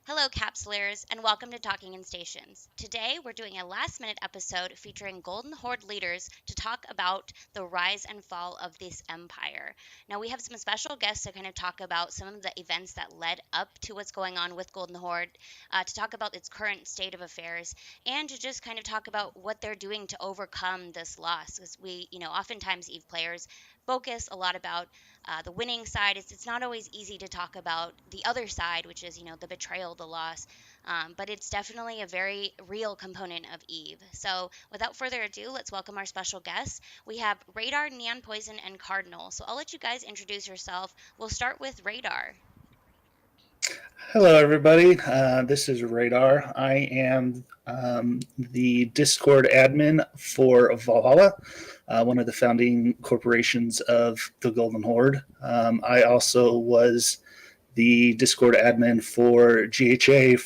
Hello, Capsulars, and welcome to Talking in Stations. Today, we're doing a last minute episode featuring Golden Horde leaders to talk about the rise and fall of this empire. Now, we have some special guests to kind of talk about some of the events that led up to what's going on with Golden Horde, to talk about its current state of affairs, and to just kind of talk about what they're doing to overcome this loss. Because oftentimes EVE players focus a lot about the winning side. It's not always easy to talk about the other side, which is, the betrayal, the loss. But it's definitely a very real component of Eve. So without further ado, let's welcome our special guests. We have Radar, Neon Poison, and Cardinal. So I'll let you guys introduce yourself. We'll start with Radar. Hello, everybody. This is Radar. I am the Discord admin for Valhalla, one of the founding corporations of the Golden Horde. I also was the Discord admin for GHA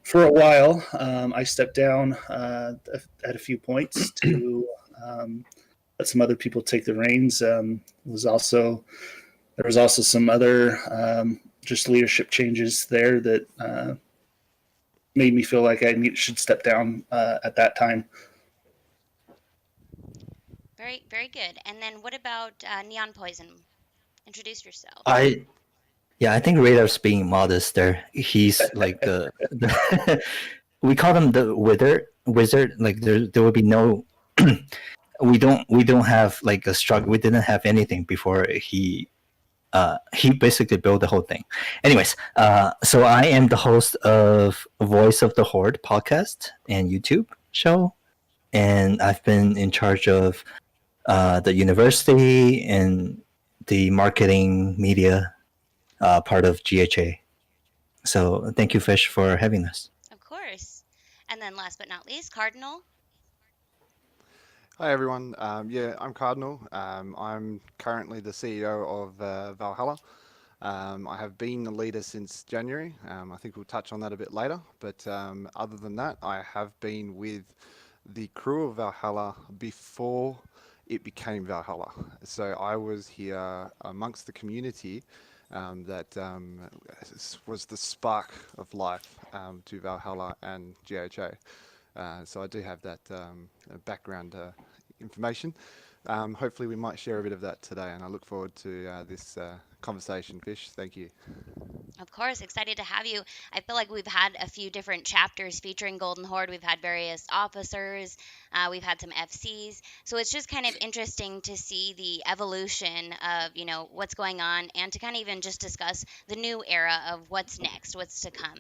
for a while. I stepped down at a few points to let some other people take the reins. There was also some other just leadership changes there that made me feel like should step down at that time. Very, very good. And then what about Neon Poison? Introduce yourself. I I think Radar's being modest there. He's like the we call him the wizard. Like there will be no we don't have like a struggle. We didn't have anything before he basically built the whole thing. Anyways, so I am the host of Voice of the Horde podcast and YouTube show, and I've been in charge of the university and the marketing media part of GHA. So thank you, Fish, for having us. Of course. And then last but not least, Cardinal. Hi everyone. I'm Cardinal. I'm currently the CEO of Valhalla. I have been the leader since January. I think we'll touch on that a bit later. But other than that, I have been with the crew of Valhalla before it became Valhalla. So I was here amongst the community that was the spark of life to Valhalla and GHA. So I do have that background information. Hopefully we might share a bit of that today, and I look forward to this conversation, Fish. Thank you. Of course, excited to have you. I feel like we've had a few different chapters featuring Golden Horde. We've had various officers, we've had some FCs. So it's just kind of interesting to see the evolution of, what's going on and to kind of even just discuss the new era of what's next, what's to come.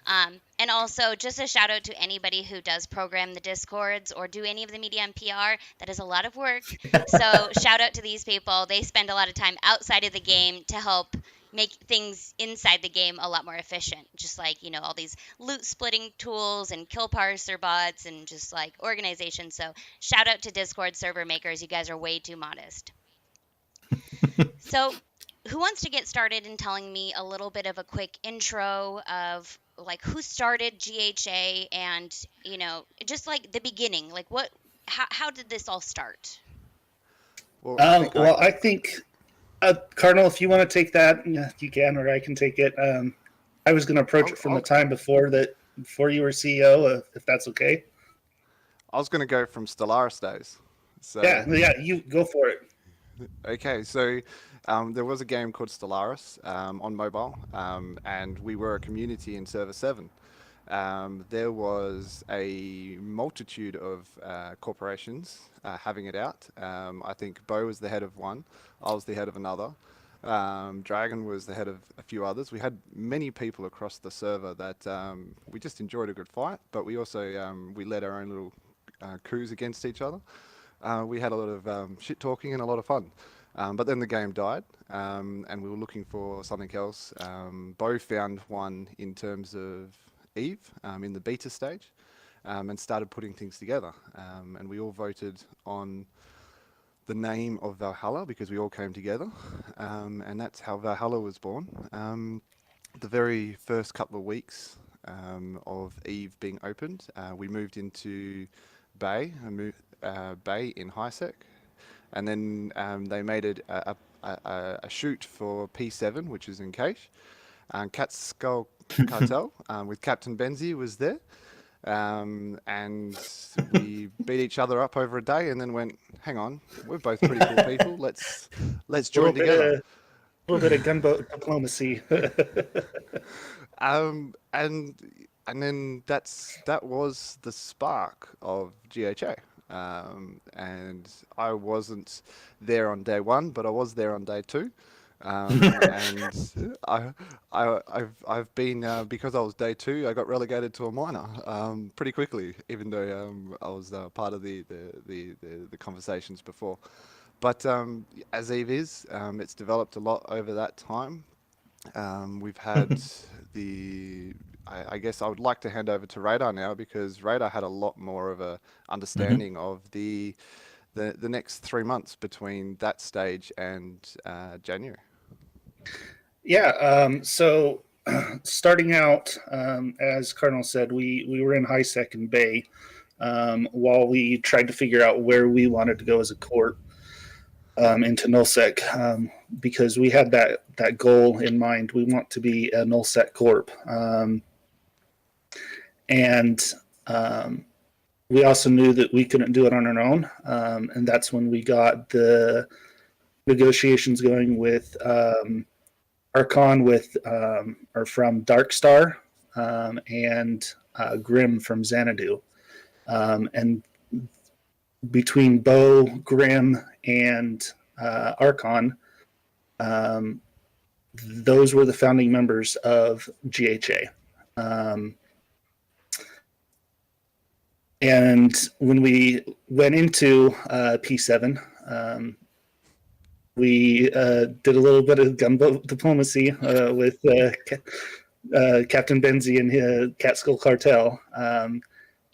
And also, just a shout out to anybody who does program the Discords or do any of the media and PR. That is a lot of work. So shout out to these people. They spend a lot of time outside of the game to help make things inside the game a lot more efficient. Just like, all these loot splitting tools and kill parser bots and just like organization. So shout out to Discord server makers. You guys are way too modest. So who wants to get started in telling me a little bit of a quick intro of like who started GHA and, just like the beginning, like how did this all start? Well, I think Cardinal, if you want to take that, you can, or I can take it. I was going to approach it from the time before you were CEO, if that's okay. I was going to go from Stellaris days. So Yeah, you go for it. Okay, so there was a game called Stellaris on mobile, and we were a community in Server 7. There was a multitude of corporations having it out. I think Beau was the head of one, I was the head of another. Dragon was the head of a few others. We had many people across the server that we just enjoyed a good fight, but we also we led our own little coups against each other. We had a lot of shit talking and a lot of fun. But then the game died, and we were looking for something else. Beau found one in terms of EVE in the beta stage, and started putting things together. And we all voted on the name of Valhalla because we all came together, and that's how Valhalla was born. The very first couple of weeks of EVE being opened, we moved into Bay in HiSec, and then they made it a shoot for P7, which is in Cache. Cat Skull Cartel with Captain Benzie was there. And we beat each other up over a day, and then went, "Hang on, we're both pretty cool people. Let's A join together." little bit of gunboat diplomacy. And then that was the spark of GHA. And I wasn't there on day one, but I was there on day two. And I've been because I was day two, I got relegated to a minor pretty quickly, even though I was part of the conversations before. But as Eve is, it's developed a lot over that time. We've had the. I guess I would like to hand over to Radar now because Radar had a lot more of a Mhm. understanding of the next 3 months between that stage and January. Yeah. So starting out, as Cardinal said, we were in high sec in Bay while we tried to figure out where we wanted to go as a court into nullsec because we had that goal in mind. We want to be a nullsec corp, and we also knew that we couldn't do it on our own, and that's when we got the negotiations going with Archon with or from Darkstar and Grim from Xanadu. And between Beau, Grim, and Archon, um, those were the founding members of GHA. And when we went into P7, we did a little bit of gunboat diplomacy with Captain Benzie and his Catskill Cartel,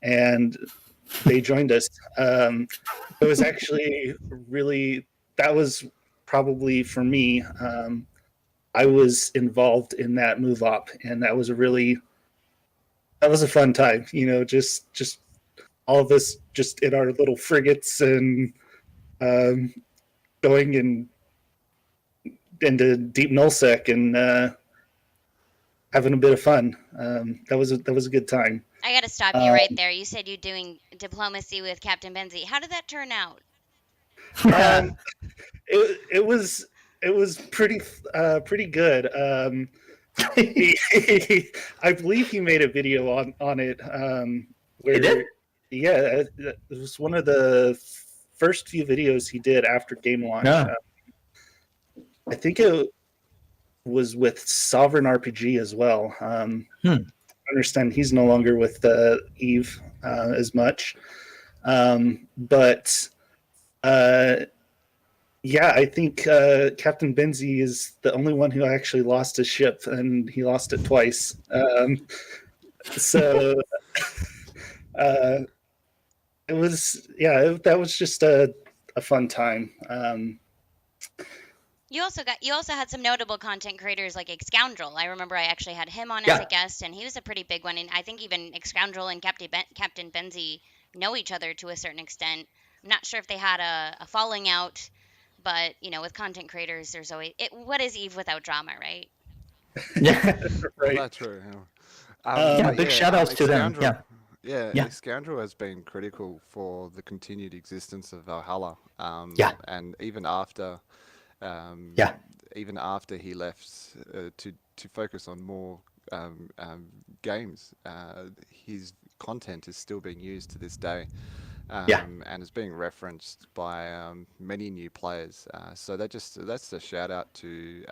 and they joined us. It was actually really, that was probably for me. I was involved in that move up, and that was a fun time. Just all of us just in our little frigates and um, going into deep nullsec and having a bit of fun. That was a good time. I got to stop you right there. You said you're doing diplomacy with Captain Benzie. How did that turn out? Um, it was pretty good. I believe he made a video on it. He did? Yeah, it was one of the first few videos he did after game launch. Yeah. I think it was with Sovereign RPG as well. I understand he's no longer with Eve as much, but yeah, I think Captain Benzie is the only one who actually lost his ship, and he lost it twice. So uh, it was, yeah, that was just a fun time. You also had some notable content creators like Excoundrel. I remember I actually had him on as Yeah. a guest, and he was a pretty big one. And I think even Excoundrel and Captain Benzie know each other to a certain extent. I'm not sure if they had a falling out, but with content creators, there's always what is Eve without drama, right? Yeah. Well, Right. that's true. Yeah, But big shout outs to them. Excoundrel, Yeah. Yeah. Excoundrel has been critical for the continued existence of Valhalla. Yeah. And even after, um, Yeah. even after he left to focus on more games, his content is still being used to this day. Yeah. And is being referenced by many new players. So that's a shout out to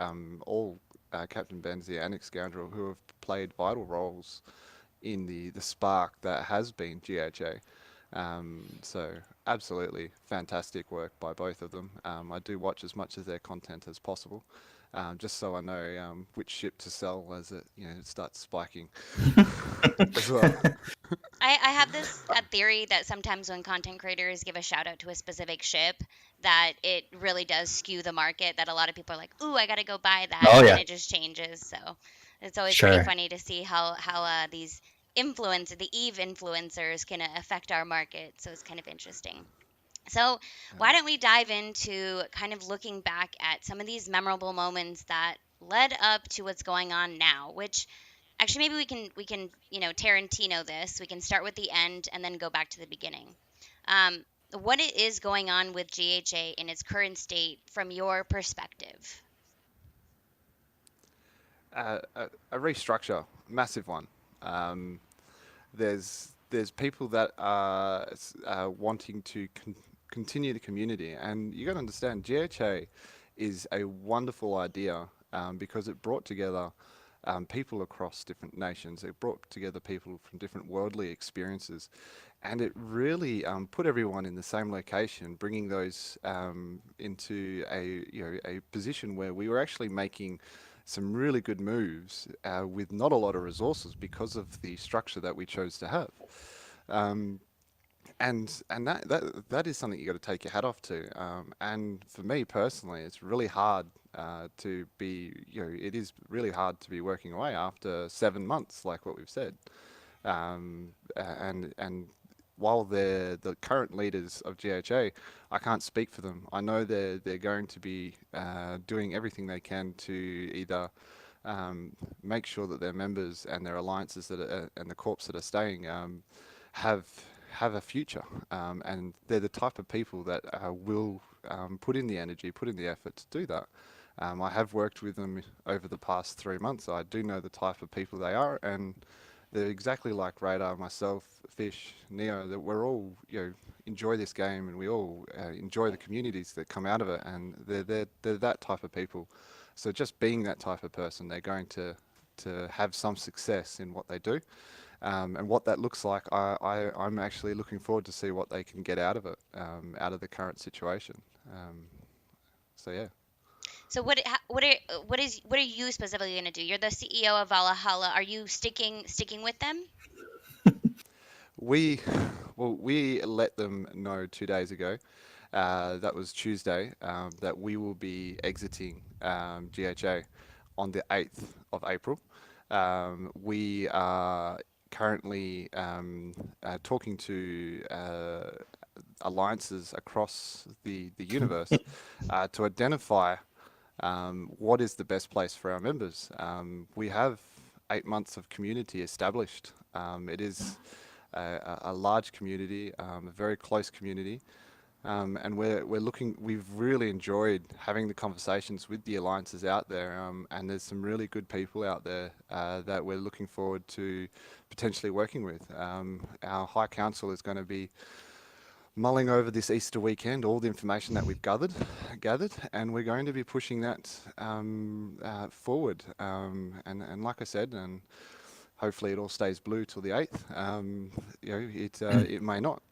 all Captain Benzie and Excoundrel who have played vital roles in the spark that has been GHA. So absolutely fantastic work by both of them. I do watch as much of their content as possible, just so I know which ship to sell as it starts spiking as well. I have this theory that sometimes when content creators give a shout out to a specific ship, that it really does skew the market. That a lot of people are like, "Ooh, I gotta go buy that," Oh and yeah. then it just changes. So it's always pretty Sure. funny to see how the Eve influencers can affect our market. So it's kind of interesting. So, Uh, why don't we dive into kind of looking back at some of these memorable moments that led up to what's going on now, which actually maybe we can, Tarantino this. We can start with the end and then go back to the beginning. What it is going on with GHA in its current state from your perspective? a restructure, massive one. Um, there's people that are wanting to continue the community, and you got to understand GHA is a wonderful idea because it brought together people across different nations. It brought together people from different worldly experiences, and it really put everyone in the same location, bringing those into a position where we were actually making some really good moves with not a lot of resources because of the structure that we chose to have. Um, and that is something you got to take your hat off to. And for me personally, it's really hard to be, it is really hard to be working away after 7 months, like what we've said. And while they're the current leaders of GHA, I can't speak for them. I know they're going to be doing everything they can to either make sure that their members and their alliances and the corps that are staying have have a future, and they're the type of people that will put in the energy, put in the effort to do that. I have worked with them over the past 3 months. So I do know the type of people they are, and they're exactly like Radar, myself, Fish, Neo. That we're all enjoy this game, and we all enjoy the communities that come out of it, and they're that type of people. So just being that type of person, they're going to have some success in what they do. And what that looks like, I'm actually looking forward to see what they can get out of it, out of the current situation. Um, so yeah. So what are you specifically going to do? You're the CEO of Valhalla. Are you sticking with them? We, well, we let them know 2 days ago. That was Tuesday. That we will be exiting GHA on the 8th of April. We are currently talking to alliances across the universe to identify what is the best place for our members. We have 8 months of community established. It is a large community, a very close community. And we're looking. We've really enjoyed having the conversations with the alliances out there, and there's some really good people out there that we're looking forward to potentially working with. Our High Council is going to be mulling over this Easter weekend all the information that we've gathered, and we're going to be pushing that forward. And like I said, and hopefully it all stays blue till the 8th. It may not,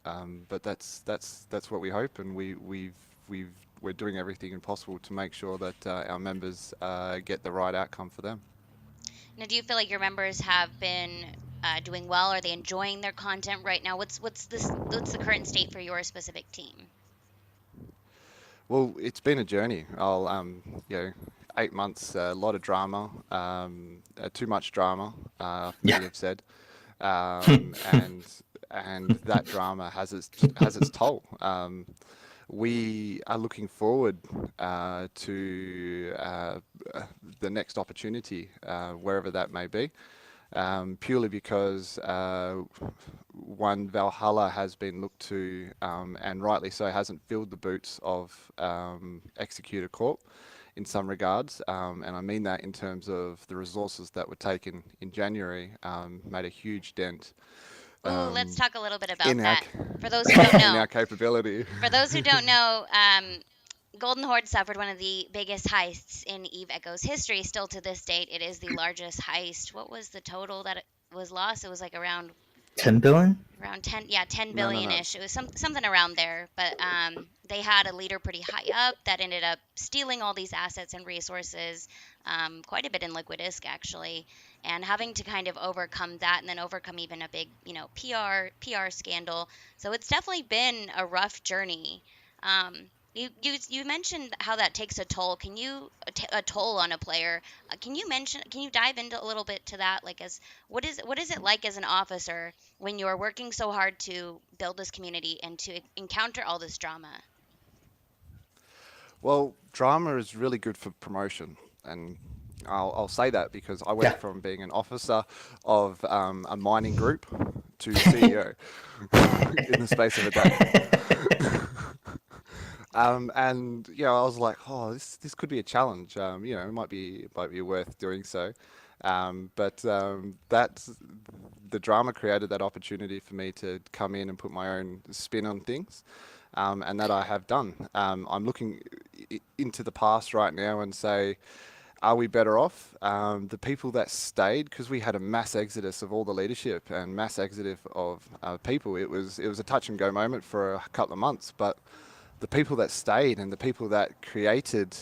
but that's what we hope, and we're doing everything possible to make sure that our members get the right outcome for them. Now, do you feel like your members have been doing well? Are they enjoying their content right now? What's the current state for your specific team? Well, it's been a journey. 8 months, a lot of drama, too much drama, Yeah. many have said, and that drama has its toll. We are looking forward to the next opportunity, wherever that may be, purely because one, Valhalla has been looked to, and rightly so, hasn't filled the boots of Executor Corp in some regards, and I mean that in terms of the resources that were taken in January made a huge dent Ooh, let's um, talk a little bit about in our that. For those who don't in know, our capability. for those who don't know, Golden Horde suffered one of the biggest heists in Eve Echo's history. Still to this date, it is the largest heist. What was the total that it was lost? It was like around 10 billion. around 10, yeah, 10 No, no, billion no. ish. It was something around there, but they had a leader pretty high up that ended up stealing all these assets and resources, quite a bit in liquid ISK actually, and having to kind of overcome that and then overcome even a big, PR scandal. So it's definitely been a rough journey. um, You mentioned how that takes a toll. Can you a toll on a player? Can you dive into a little bit to that? Like, as what is it like as an officer when you're working so hard to build this community and to encounter all this drama? Well, drama is really good for promotion, and I'll say that because I Yeah. went from being an officer of a mining group to CEO in the space of a day. And I was like, oh, this could be a challenge. It might be worth doing so. But that's the drama created that opportunity for me to come in and put my own spin on things, and that I have done. I'm looking into the past right now and say, are we better off? The people that stayed, because we had a mass exodus of all the leadership and mass exodus of people. It was a touch and go moment for a couple of months, but the people that stayed and the people that created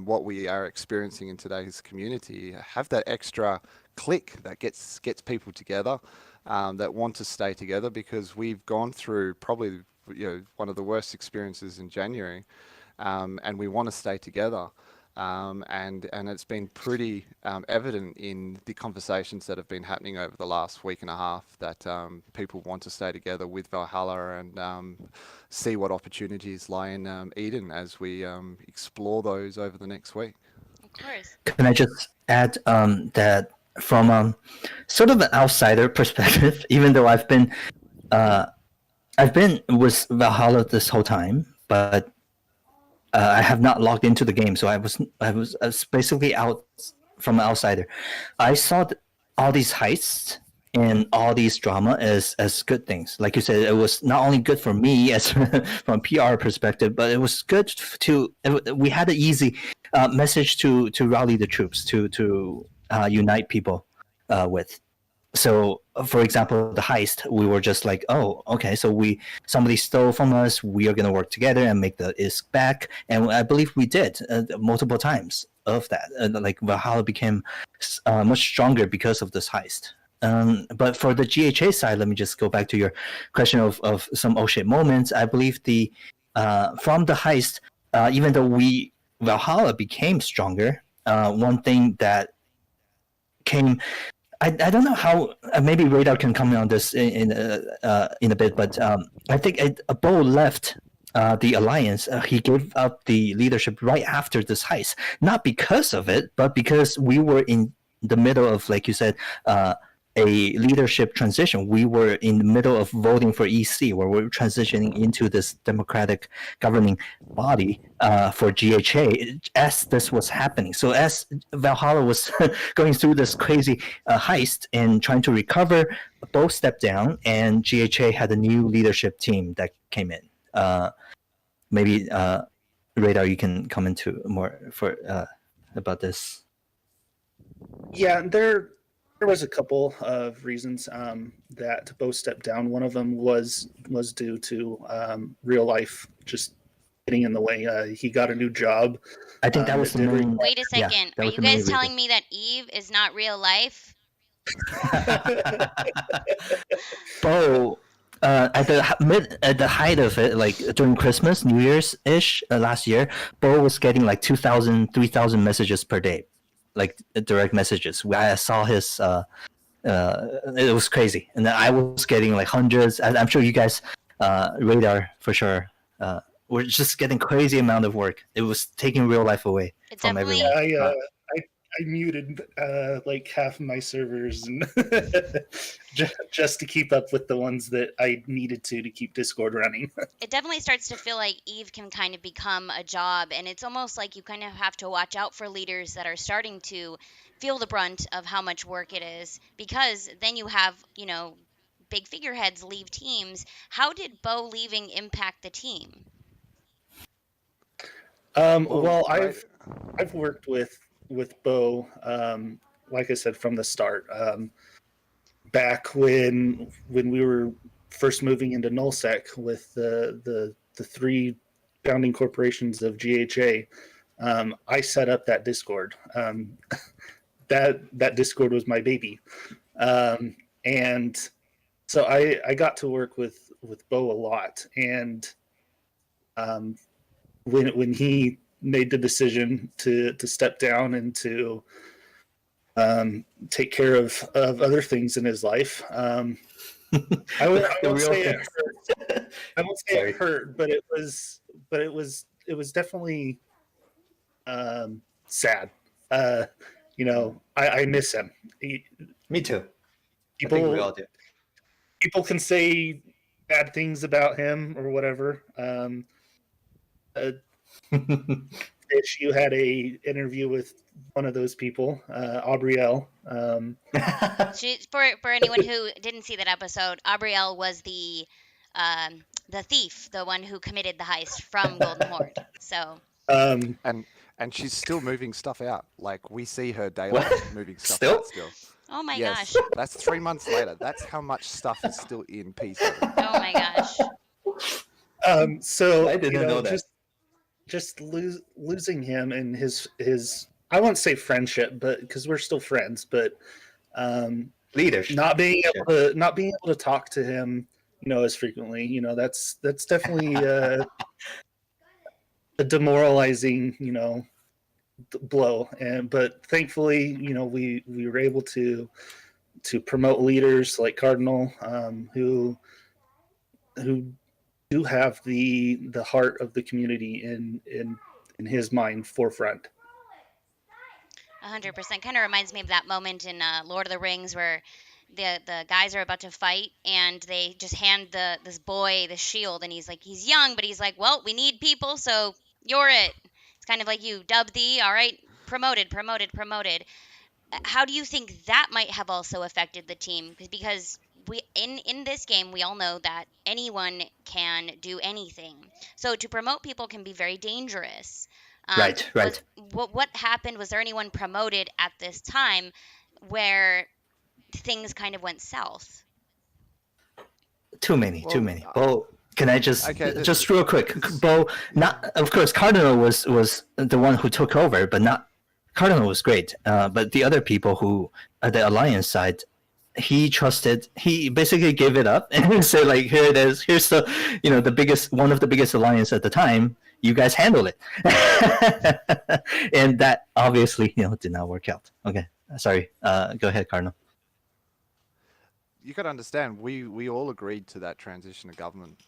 what we are experiencing in today's community have that extra click that gets people together, that want to stay together, because we've gone through probably one of the worst experiences in January, and we want to stay together. And it's been pretty evident in the conversations that have been happening over the last week and a half that people want to stay together with Valhalla and see what opportunities lie in Eden as we explore those over the next week. Of course. Can I just add that from sort of an outsider perspective, even though uh, I've been with Valhalla this whole time, but I have not logged into the game, so I was basically out from an outsider. I saw all these heists and all these drama as good things. Like you said, it was not only good for me as from a PR perspective, but it was good we had an easy message to rally the troops to unite people with. So for example, the heist, we were just like, oh, okay, so somebody stole from us, we are going to work together and make the ISK back, and I believe we did multiple times of that. Like Valhalla became much stronger because of this heist. But for the GHA side, let me just go back to your question of some oh shit moments. I believe the from the heist, even though Valhalla became stronger, one thing that came, I don't know how, maybe Radar can comment on this in a bit, but I think Beau left the alliance. He gave up the leadership right after this heist, not because of it, but because we were in the middle of, like you said, a leadership transition. We were in the middle of voting for EC, where we're transitioning into this democratic governing body for GHA as this was happening. So as Valhalla was going through this crazy heist and trying to recover, both stepped down, and GHA had a new leadership team that came in. Maybe Radar, you can comment to more about this. Yeah, there was a couple of reasons that Beau stepped down. One of them was due to real life just getting in the way. He got a new job. I think that was the main. Wait a Yeah, second. that Are was you the main guys telling reason. me that Eve is not real life? Beau, at the height of it, like during Christmas, New Year's ish last year, Beau was getting like 2,000, 3,000 messages per day, like direct messages. I saw his. It was crazy, and then I was getting like hundreds. I'm sure you guys, Radar for sure. We're just getting crazy amount of work. It was taking real life away It from definitely everyone. I muted like half of my servers and just to keep up with the ones that I needed to keep Discord running. it definitely starts to feel like Eve can kind of become a job, and it's almost like you kind of have to watch out for leaders that are starting to feel the brunt of how much work it is, because then you have, big figureheads leave teams. How did Beau leaving impact the team? Well, Well, right. I've worked with Beau, like I said, from the start. Back when we were first moving into nullsec with the three founding corporations of GHA, I set up that Discord. That Discord was my baby, and so I got to work with Beau a lot, and when he made the decision to step down and to take care of other things in his life. I The won't real say it things. hurt. I won't say Sorry. it hurt, but it was definitely sad. I miss him. Me too. I think we People all do. people can say bad things about him or whatever. Fish, you had a interview with one of those people, Aubrielle. For anyone who didn't see that episode, Aubrielle was the thief, the one who committed the heist from Golden Horde. So Um, And she's still moving stuff out. Like we see her daily What? moving stuff Still? out still. oh my Yes, gosh, that's 3 months later. That's how much stuff is still in P7. oh my gosh. so I did not know that. just losing him and his I won't say friendship, but because we're still friends, but Leadership. not being able to talk to him, as frequently, that's definitely a demoralizing, blow. But thankfully, we were able to promote leaders like Cardinal, who do have the heart of the community in his mind forefront. 100%. Kind of reminds me of that moment in Lord of the Rings where the guys are about to fight and they just hand this boy the shield and he's young but he's like, well, we need people, so you're it. It's kind of like you dub thee, all right, promoted, promoted, promoted. How do you think that might have also affected the team? Because we in this game we all know that anyone can do anything. So to promote people can be very dangerous. Right, right. What happened? Was there anyone promoted at this time where things kind of went south? Too many. Well, Beau, can I just okay, just real quick? Beau, not of course. Cardinal was the one who took over, but not Cardinal was great. But the other people who the Alliance side, he trusted. He basically gave it up and said, like, here it is. Here's the biggest one of the biggest alliance at the time. You guys handle it, and that obviously did not work out. Okay, sorry. Go ahead, Cardinal. you got to understand, we all agreed to that transition of government.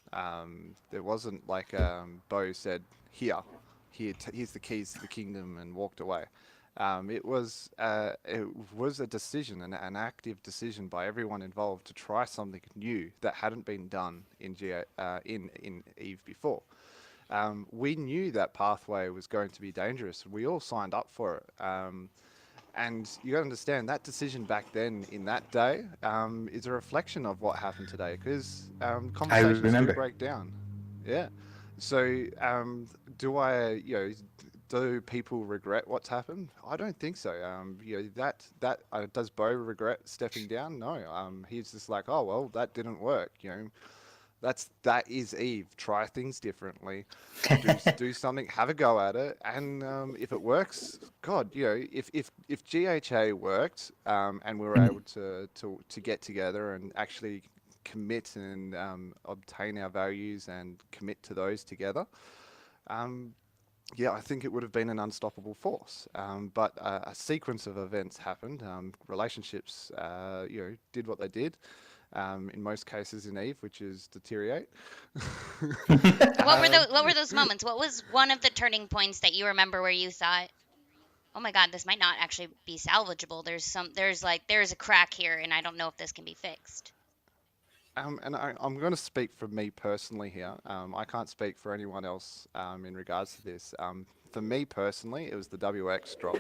There wasn't like Beau said, here's the keys to the kingdom and walked away. It was a decision, an active decision by everyone involved to try something new that hadn't been done in in Eve before. We knew that pathway was going to be dangerous. We all signed up for it. And you got to understand that decision back then in that day is a reflection of what happened today, because conversations do break down. Yeah. So do people regret what's happened? I don't think so. Does Beau regret stepping down? No. He's just like, oh well, that didn't work. That is Eve. Try things differently, do something, have a go at it, and if it works, God, if GHA worked, and we were able to get together and actually commit and obtain our values and commit to those together, I think it would have been an unstoppable force. But a sequence of events happened. Relationships, did what they did. In most cases in Eve, which is deteriorate. What were those moments? What was one of the turning points that you remember where you thought, oh my god, this might not actually be salvageable. There's a crack here and I don't know if this can be fixed. And I'm going to speak for me personally here. I can't speak for anyone else in regards to this. For me personally, it was the WX drop.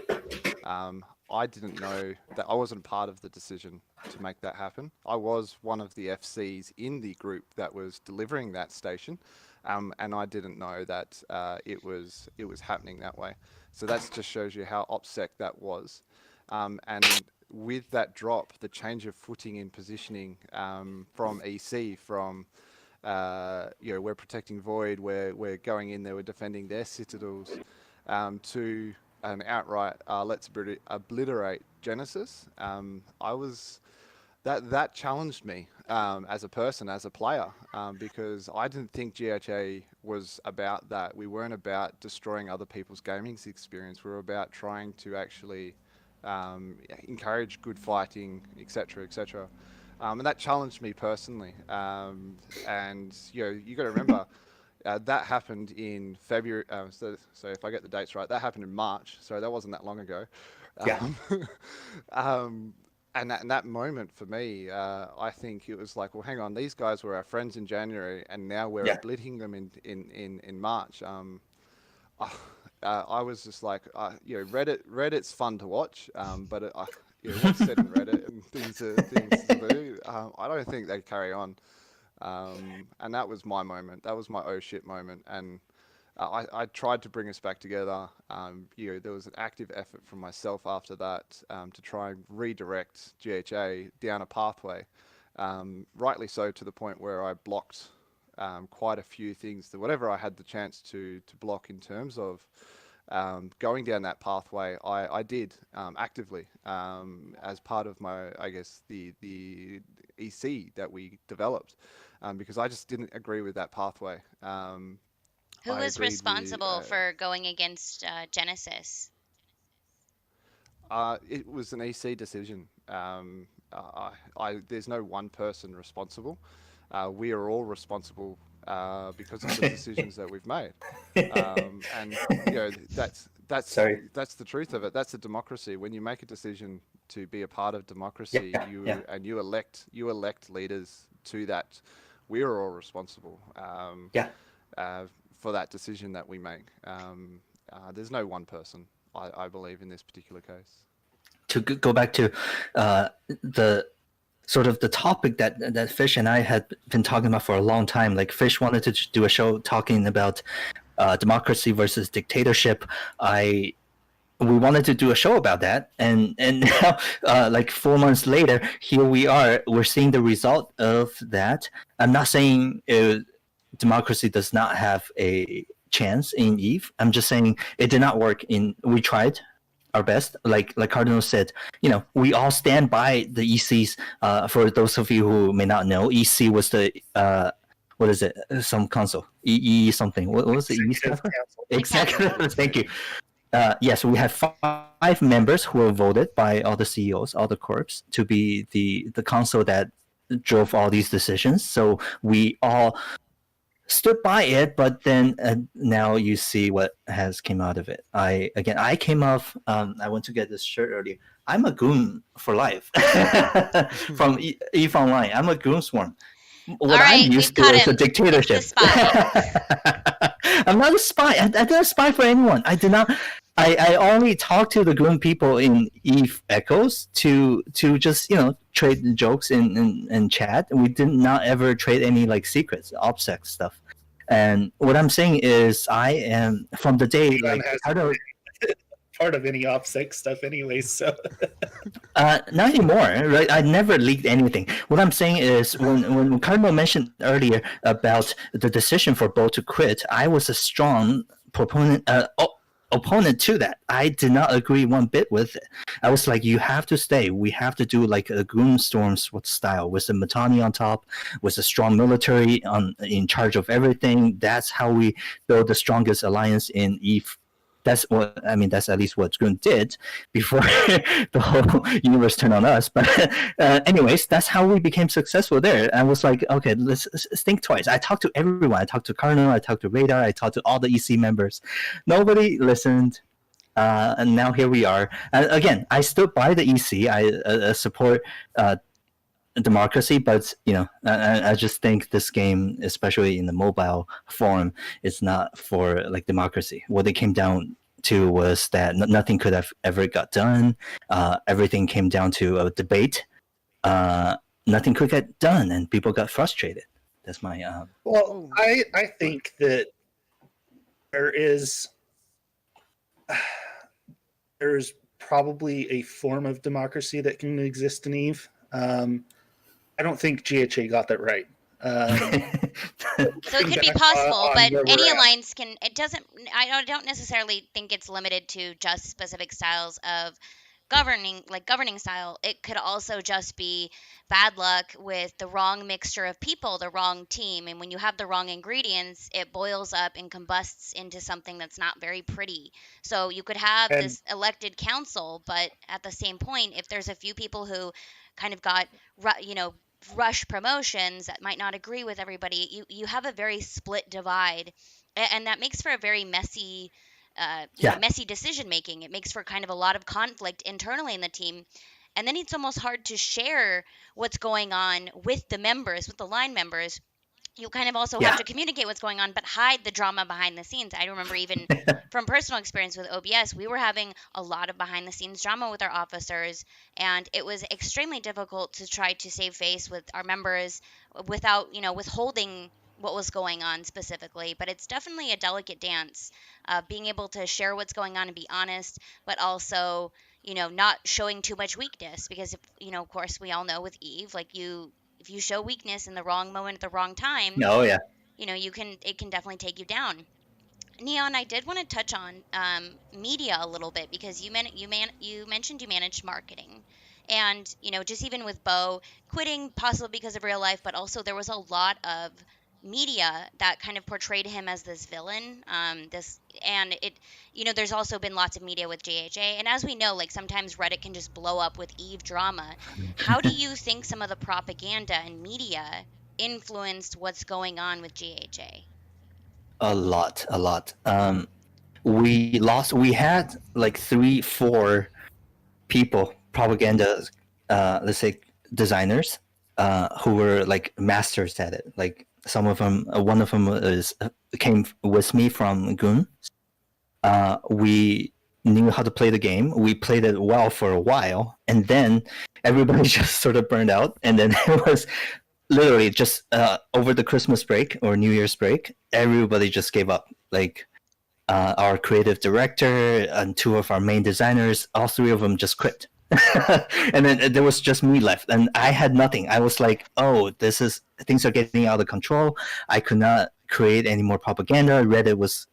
I didn't know that I wasn't part of the decision to make that happen. I was one of the FCs in the group that was delivering that station, and I didn't know that it was happening that way. So that just shows you how OPSEC that was. And with that drop, the change of footing in positioning from EC, from we're protecting Void, we're going in there, we're defending their citadels, to an outright let's obliterate Genesis. I was that challenged me as a person, as a player, because I didn't think GHA was about that. We weren't about destroying other people's gaming experience. We were about trying to actually encourage good fighting, etc., etc. And that challenged me personally. And you got to remember. That happened in February. So if I get the dates right, that happened in March. So that wasn't that long ago. Yeah. Um, um, and that moment for me, I think it was like, well, hang on, these guys were our friends in January, and now we're Yeah. oblittering them in March. Uh, I was just like, Reddit's fun to watch, but what's said in Reddit and things to do, I don't think they carry on. And that was my moment. That was my oh shit moment, and I tried to bring us back together. There was an active effort from myself after that to try and redirect GHA down a pathway. Rightly so, to the point where I blocked quite a few things that whatever I had the chance to block in terms of going down that pathway, I did actively as part of my, I guess, the EC that we developed, because I just didn't agree with that pathway. Who I was agreed with responsible for going against Genesis? it was an EC decision. There's no one person responsible. We are all responsible because of the decisions that we've made. And that's Sorry. that's the truth of it. That's a democracy. When you make a decision to be a part of democracy, you elect leaders to that. We are all responsible Yeah. for that decision that we make. There's no one person, I believe, in this particular case. To go back to the sort of the topic that Fish and I had been talking about for a long time. Like Fish wanted to do a show talking about democracy versus dictatorship. We wanted to do a show about that, and now like 4 months later, here we are. We're seeing the result of that. I'm not saying democracy does not have a chance in Eve. I'm just saying it did not work in. We tried our best. Like Cardinal said, we all stand by the ECs. For those of you who may not know, EC was the what is it? Some console, EE something. What was the EE stand for? Executive. Thank you. Yes, we have 5 members who were voted by all the CEOs, all the corps, to be the council that drove all these decisions. So we all stood by it, but then now you see what has came out of it. I came off. I went to get this shirt earlier. I'm a goon for life from Eve Online. I'm a goon swarm. What I'm used to is a dictatorship. It's the spy. I'm not a spy. I didn't spy for anyone. I did not. I only talked to the goon people in Eve Echoes to just trade jokes in chat. We did not ever trade any like secrets, OPSEC stuff. And what I'm saying is, I am from the day like part of any OPSEC stuff anyway, so not anymore, right? I never leaked anything. What I'm saying is, when Cardinal mentioned earlier about the decision for Beau to quit, I was a strong opponent to that. I did not agree one bit with it. I was like, you have to stay. We have to do like a Goon Storms style with the Mittani on top, with a strong military in charge of everything. That's how we build the strongest alliance in Eve. That's at least what Goon did before the whole universe turned on us. But anyways, that's how we became successful there. I was like, okay, let's think twice. I talked to everyone. I talked to Cardinal. I talked to Radar. I talked to all the EC members. Nobody listened. And now here we are. Again, I stood by the EC. I support democracy, but I just think this game, especially in the mobile form, is not for like democracy. What it came down to was that nothing could have ever got done. Everything came down to a debate. Nothing could get done, and people got frustrated. That's my well, I think that there's probably a form of democracy that can exist in Eve. I don't think GHA got that right. So it could be possible, but any alliance can. It doesn't. I don't necessarily think it's limited to just specific styles of governing style. It could also just be bad luck with the wrong mixture of people, the wrong team. And when you have the wrong ingredients, it boils up and combusts into something that's not very pretty. So you could have And this elected council, but at the same point, if there's a few people who kind of got, rush promotions that might not agree with everybody, you have a very split divide, and that makes for a very messy, Yeah. messy decision making. It makes for kind of a lot of conflict internally in the team, and then it's almost hard to share what's going on with the members, with the line members. You kind of also have Yeah. to communicate what's going on, but hide the drama behind the scenes. I remember even from personal experience with OBS, we were having a lot of behind the scenes drama with our officers, and it was extremely difficult to try to save face with our members without, withholding what was going on specifically. But it's definitely a delicate dance, being able to share what's going on and be honest, but also, not showing too much weakness, because if, of course we all know with Eve, like, if you show weakness in the wrong moment at the wrong time, Oh yeah. it can definitely take you down. Neon, I did want to touch on media a little bit, because you mentioned you managed marketing, and just even with Beau quitting, possibly because of real life, but also there was a lot of media that kind of portrayed him as this villain. And it, there's also been lots of media with GHA, and as we know, like, sometimes Reddit can just blow up with Eve drama. How do you think some of the propaganda and media influenced what's going on with GHA? A lot, a lot. We had like 3 4 people, propaganda, let's say designers, who were like masters at it. Like some of them, one of them came with me from Goon. We knew how to play the game. We played it well for a while, and then everybody just sort of burned out. And then it was literally just over the Christmas break or New Year's break, everybody just gave up. Like our creative director and 2 of our main designers, all 3 of them just quit. And then there was just me left, and I had nothing. I was like, "Oh, things are getting out of control." I could not create any more propaganda. Reddit was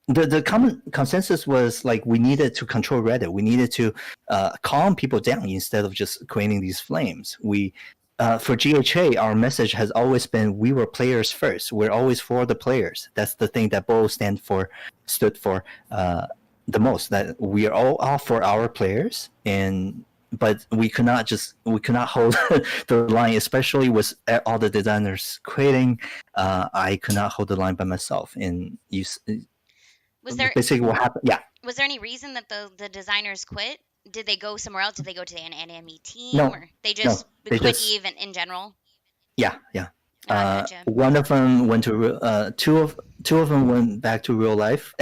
the common consensus was like we needed to control Reddit. We needed to calm people down instead of just creating these flames. We for GHA, our message has always been we were players first. We're always for the players. That's the thing that Beau stood for the most. That we are all for our players, but we could not hold the line, especially with all the designers quitting. I could not hold the line by myself, and Was there basically what happened. Yeah, was there any reason that the designers quit? Did they go somewhere else? Did they go to an enemy team, no, or they no, just they quit just Eve in general? yeah. Ah, gotcha. One of them went to two of them went back to real life.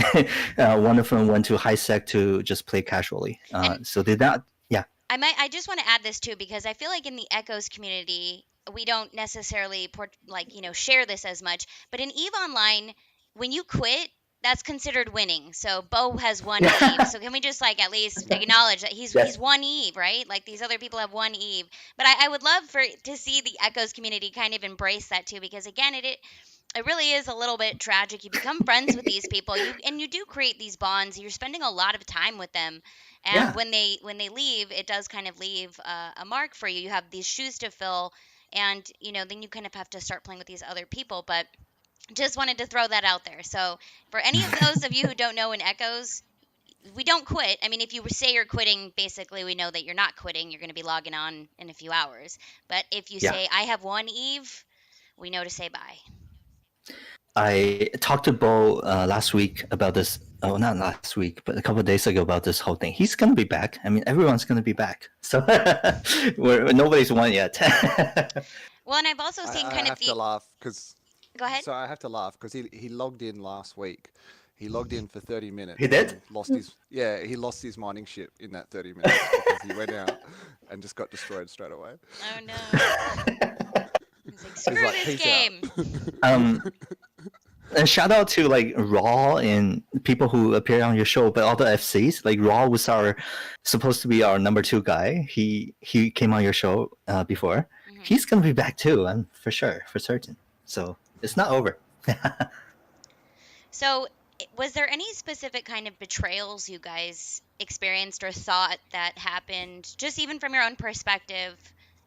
One of them went to high sec to just play casually. And So did that. Yeah, I just want to add this too, because I feel like in the Echoes community, we don't necessarily share this as much. But in Eve Online, when you quit, that's considered winning. So Beau has won Eve. So can we just at least acknowledge that he's yes, won Eve, right? Like, these other people have won Eve. But I would love to see the Echoes community kind of embrace that too, because again, it really is a little bit tragic. You become friends with these people, you do create these bonds. You're spending a lot of time with them, and yeah. when they leave, it does kind of leave a mark for you. You have these shoes to fill, and then you kind of have to start playing with these other people. But just wanted to throw that out there. So for any of those of you who don't know, in Echoes, we don't quit. I mean, if you say you're quitting, basically we know that you're not quitting. You're going to be logging on in a few hours. But if you Yeah. say I have won Eve, we know to say bye. I talked to Beau last week about this. Oh, not last week, but a couple of days ago about this whole thing. He's gonna be back. I mean, everyone's gonna be back. So nobody's won yet. Well, and I've also seen I kind of have to laugh because Go ahead. so I have to laugh because he logged in last week. He logged in for 30 minutes. He did? And he lost his mining ship in that 30 minutes because he went out and just got destroyed straight away. Oh no. He's like, screw like, this "Peace game. And shout out to like Raw and people who appear on your show, but all the FCs. Like Raw was supposed to be our number 2 guy. He came on your show before. Mhm. He's gonna be back too, for sure, for certain. So it's not over. So Was there any specific kind of betrayals you guys experienced or thought that happened, just even from your own perspective?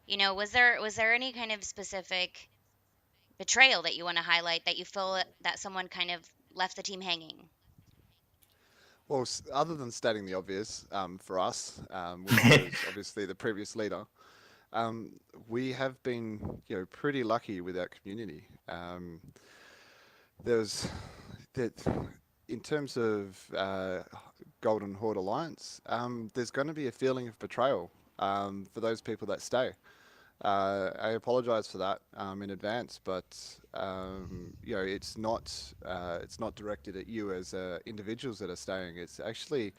Was there any kind of specific betrayal that you want to highlight that you feel that someone kind of left the team hanging? Well, other than stating the obvious, for us, which was obviously the previous leader, um, we have been, pretty lucky with our community. There's that in terms of Golden Horde Alliance, there's going to be a feeling of betrayal for those people that stay. I apologise for that in advance, but it's not directed at you as individuals that are staying. It's actually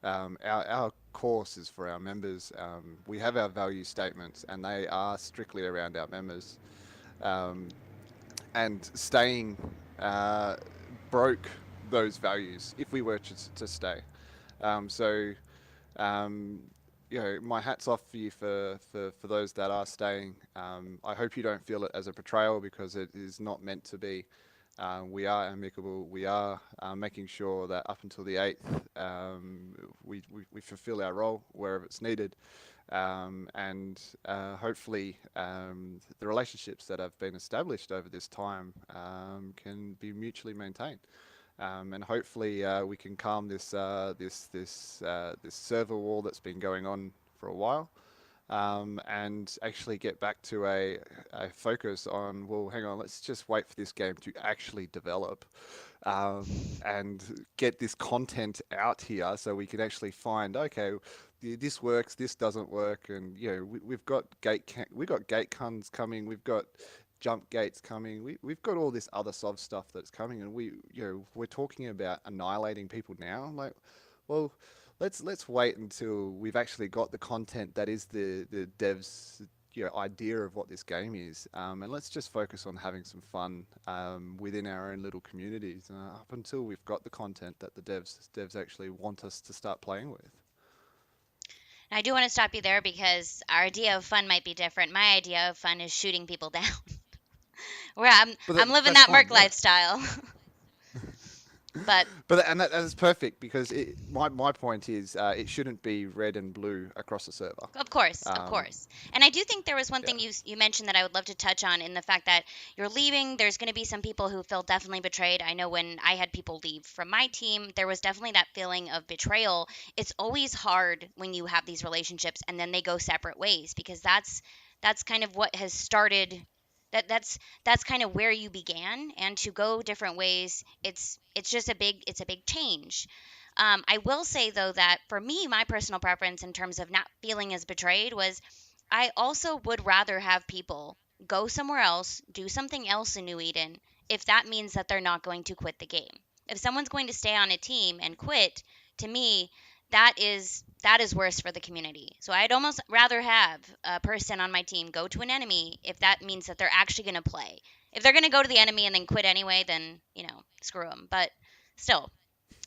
our course is for our members. We have our value statements, and they are strictly around our members. Um, and staying uh, broke those values if we were to stay. So um, my hat's off for you for those that are staying. I hope you don't feel it as a betrayal because it is not meant to be. We are amicable. We are making sure that up until the 8th, we fulfill our role wherever it's needed. And hopefully, the relationships that have been established over this time can be mutually maintained. And hopefully we can calm this server war that's been going on for a while, and actually get back to a focus on, well, hang on, let's just wait for this game to actually develop, and get this content out here so we can actually find, okay, this works, this doesn't work, and we've got gate cons coming, we've got jump gates coming. We've got all this other soft stuff that's coming, and we're talking about annihilating people now. I'm like, well, let's wait until we've actually got the content that is the devs idea of what this game is, and let's just focus on having some fun within our own little communities up until we've got the content that the devs actually want us to start playing with. And I do want to stop you there because our idea of fun might be different. My idea of fun is shooting people down. Where I'm living That's that fine, merc yeah. lifestyle. But That is perfect because my point is it shouldn't be red and blue across the server. of course, of Um, course. And I do think there was one thing yeah, you mentioned that I would love to touch on in the fact that you're leaving. There's going to be some people who feel definitely betrayed. I know when I had people leave from my team, there was definitely that feeling of betrayal. It's always hard when you have these relationships and then they go separate ways because that's kind of what has started that's kind of where you began, and to go different ways, it's just a big change. I will say though that for me, my personal preference in terms of not feeling as betrayed was I also would rather have people go somewhere else, do something else in New Eden, if that means that they're not going to quit the game. If someone's going to stay on a team and quit, to me, that is worse for the community. So I'd almost rather have a person on my team go to an enemy if that means that they're actually going to play. If they're going to go to the enemy and then quit anyway, then screw them. But still,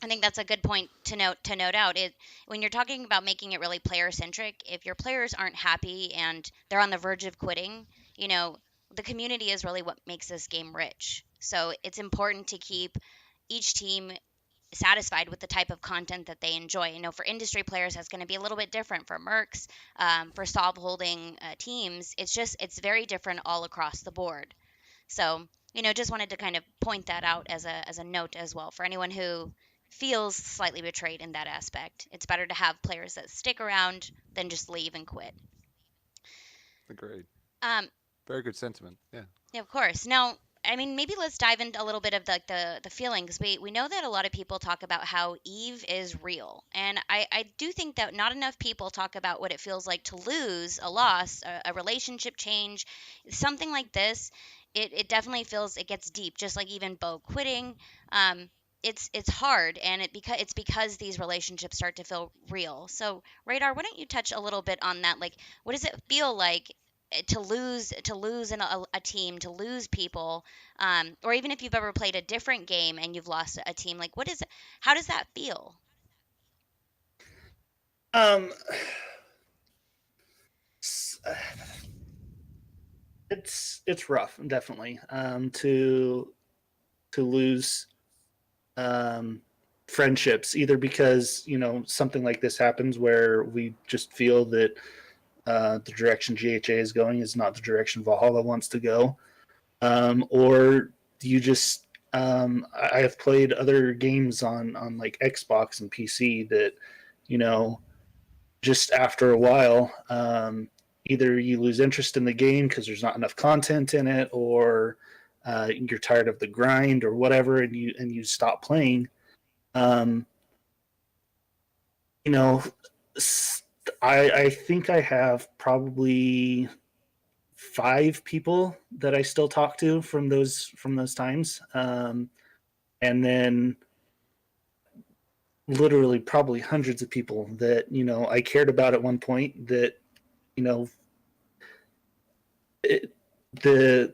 I think that's a good point to note out. It When you're talking about making it really player centric, if your players aren't happy and they're on the verge of quitting, you know, the community is really what makes this game rich. So it's important to keep each team satisfied with the type of content that they enjoy. For industry players, that's going to be a little bit different. For mercs, for stop holding teams, it's very different all across the board. So, just wanted to kind of point that out as a note as well for anyone who feels slightly betrayed in that aspect. It's better to have players that stick around than just leave and quit. agreed. Um, Very good sentiment. Yeah. Yeah, of course. Now, I mean, maybe let's dive into a little bit of the feelings. We know that a lot of people talk about how Eve is real, and I do think that not enough people talk about what it feels like to lose a loss, a relationship change, something like this. It definitely feels it gets deep, just like even Beau quitting. Um, it's hard, and it's because these relationships start to feel real. So, Radar, why don't you touch a little bit on that? Like, what does it feel like to lose a team, to lose people, or even if you've ever played a different game and you've lost a team, like what is it, how does that feel? Um, it's rough, definitely. To lose um, friendships, either because something like this happens where we just feel that the direction GHA is going is not the direction Valhalla wants to go, or do you just I have played other games on like Xbox and PC that you know just after a while, either you lose interest in the game because there's not enough content in it, or you're tired of the grind or whatever, and you stop playing. Um, you know, I think I have probably 5 people that I still talk to from those times, and then literally probably hundreds of people that I cared about at one point that you know it, the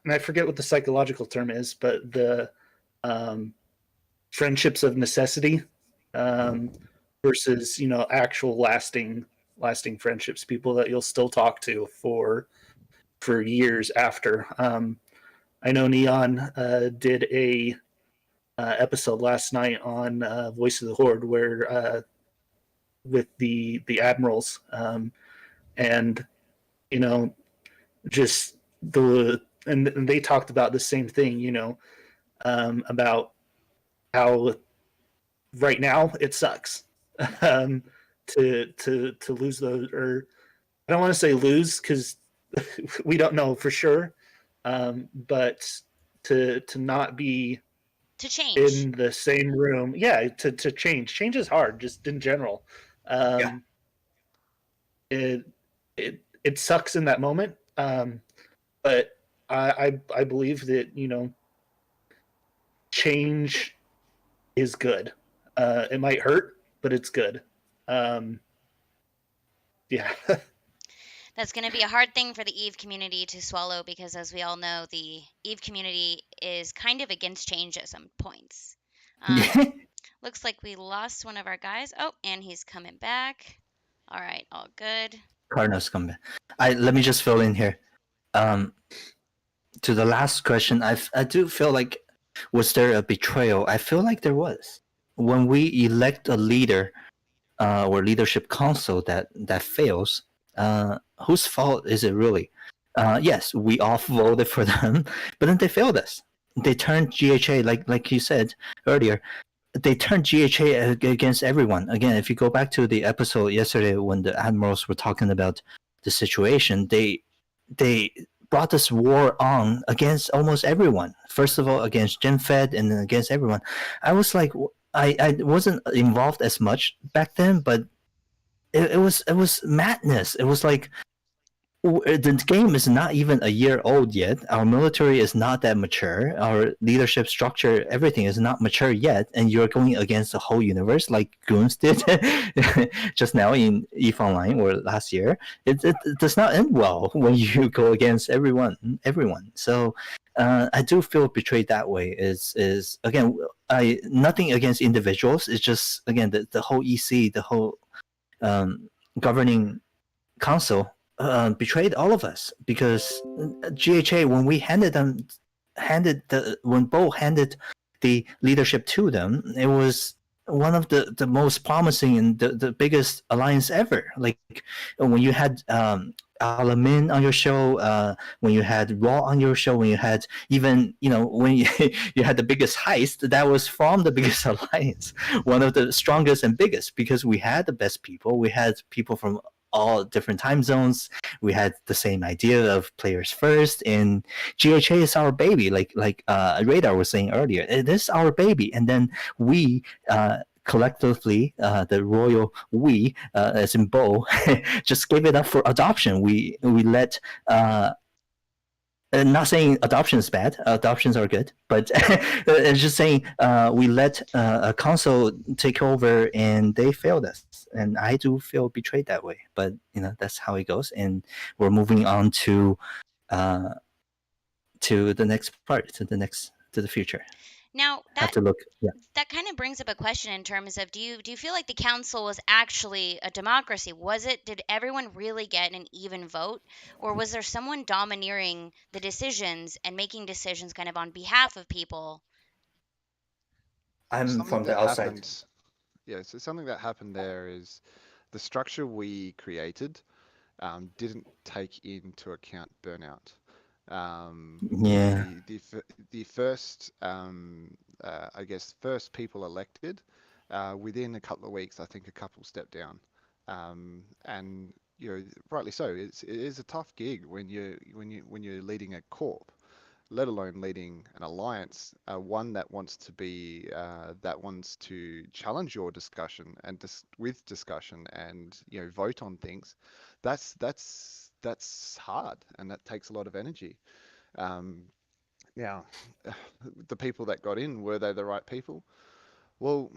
and I forget what the psychological term is, but the um, friendships of necessity, um, versus actual lasting friendships, people that you'll still talk to for years after. I know Neon did a episode last night on Voice of the Horde where with the admirals, and you know just and they talked about the same thing, about how right now it sucks, um, to lose those, or I don't want to say lose because we don't know for sure, but to not be To change. in the same room, yeah, to change is hard just in general. Yeah. um, it it sucks in that moment, but I believe that change is good. It might hurt, but it's good. Um, yeah. That's going to be a hard thing for the Eve community to swallow because, as we all know, the Eve community is kind of against change at some points. Looks like we lost one of our guys. Oh, and he's coming back. All right, all good. Cardinals come back. Let me just fill in here. Um, to the last question, I do feel like, was there a betrayal? I feel like there was. When we elect a leader or leadership council that fails, whose fault is it really? Yes, we all voted for them, but then they failed us. They turned GHA, like you said earlier, they turned GHA against everyone. Again, if you go back to the episode yesterday when the admirals were talking about the situation, they brought this war on against almost everyone. First of all, against GenFed, and then against everyone. I was like, I wasn't involved as much back then, but it was madness. It was like the game is not even a year old yet. Our military is not that mature. Our leadership structure, everything is not mature yet, and you're going against the whole universe like Goons did just now in EVE Online or last year. It does not end well when you go against everyone. So I do feel betrayed that way. Is again, I nothing against individuals. It's just again the whole EC, the whole governing council betrayed all of us because GHA when when Beau handed the leadership to them, it was one of the most promising and the biggest alliance ever. Like when you had Alamin on your show, when you had Raw on your show, when you had even when you had the biggest heist, that was from the biggest alliance, one of the strongest and biggest, because we had the best people. We had people from all different time zones. We had the same idea of players first, and GHA is our baby. Like Radar was saying earlier, it is our baby, and then we. Collectively, the royal we, as in Beau, just gave it up for adoption. We let not saying adoption is bad. Adoptions are good, but it's just saying we let a council take over and they failed us, and I do feel betrayed that way. But that's how it goes, and we're moving on to the next part, to the future. Now Have to look. Yeah. that kind of brings up a question in terms of do you feel like the council was actually a democracy? Did everyone really get an even vote, or was there someone domineering the decisions and making decisions kind of on behalf of people? I'm Something from the that outside. happened, yeah, so something that happened there is the structure we created didn't take into account burnout. Yeah. The first, I guess, first people elected, within a couple of weeks, I think a couple stepped down, and rightly so. It is a tough gig when you're leading a corp, let alone leading an alliance, one that wants to challenge your discussion and with discussion and vote on things. That's hard, and that takes a lot of energy. Um, Now, the people that got in, were they the right people? Well,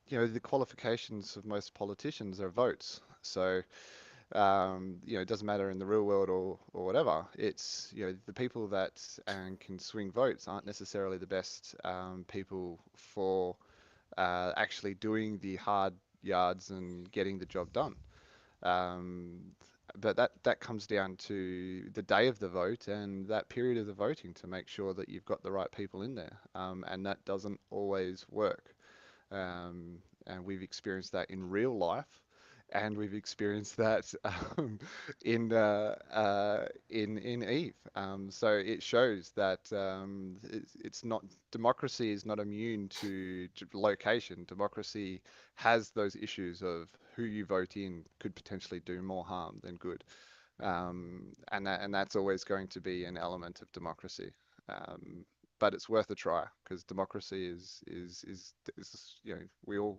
the qualifications of most politicians are votes. So it doesn't matter in the real world or whatever. It's, the people that can swing votes aren't necessarily the best people for actually doing the hard yards and getting the job done. Um, but that comes down to the day of the vote and that period of the voting to make sure that you've got the right people in there. And that doesn't always work. And we've experienced that in real life, and we've experienced that in Eve. So it shows that it's not democracy is not immune to location. Democracy has those issues of who you vote in could potentially do more harm than good, and that's always going to be an element of democracy. Um, but it's worth a try because democracy is we all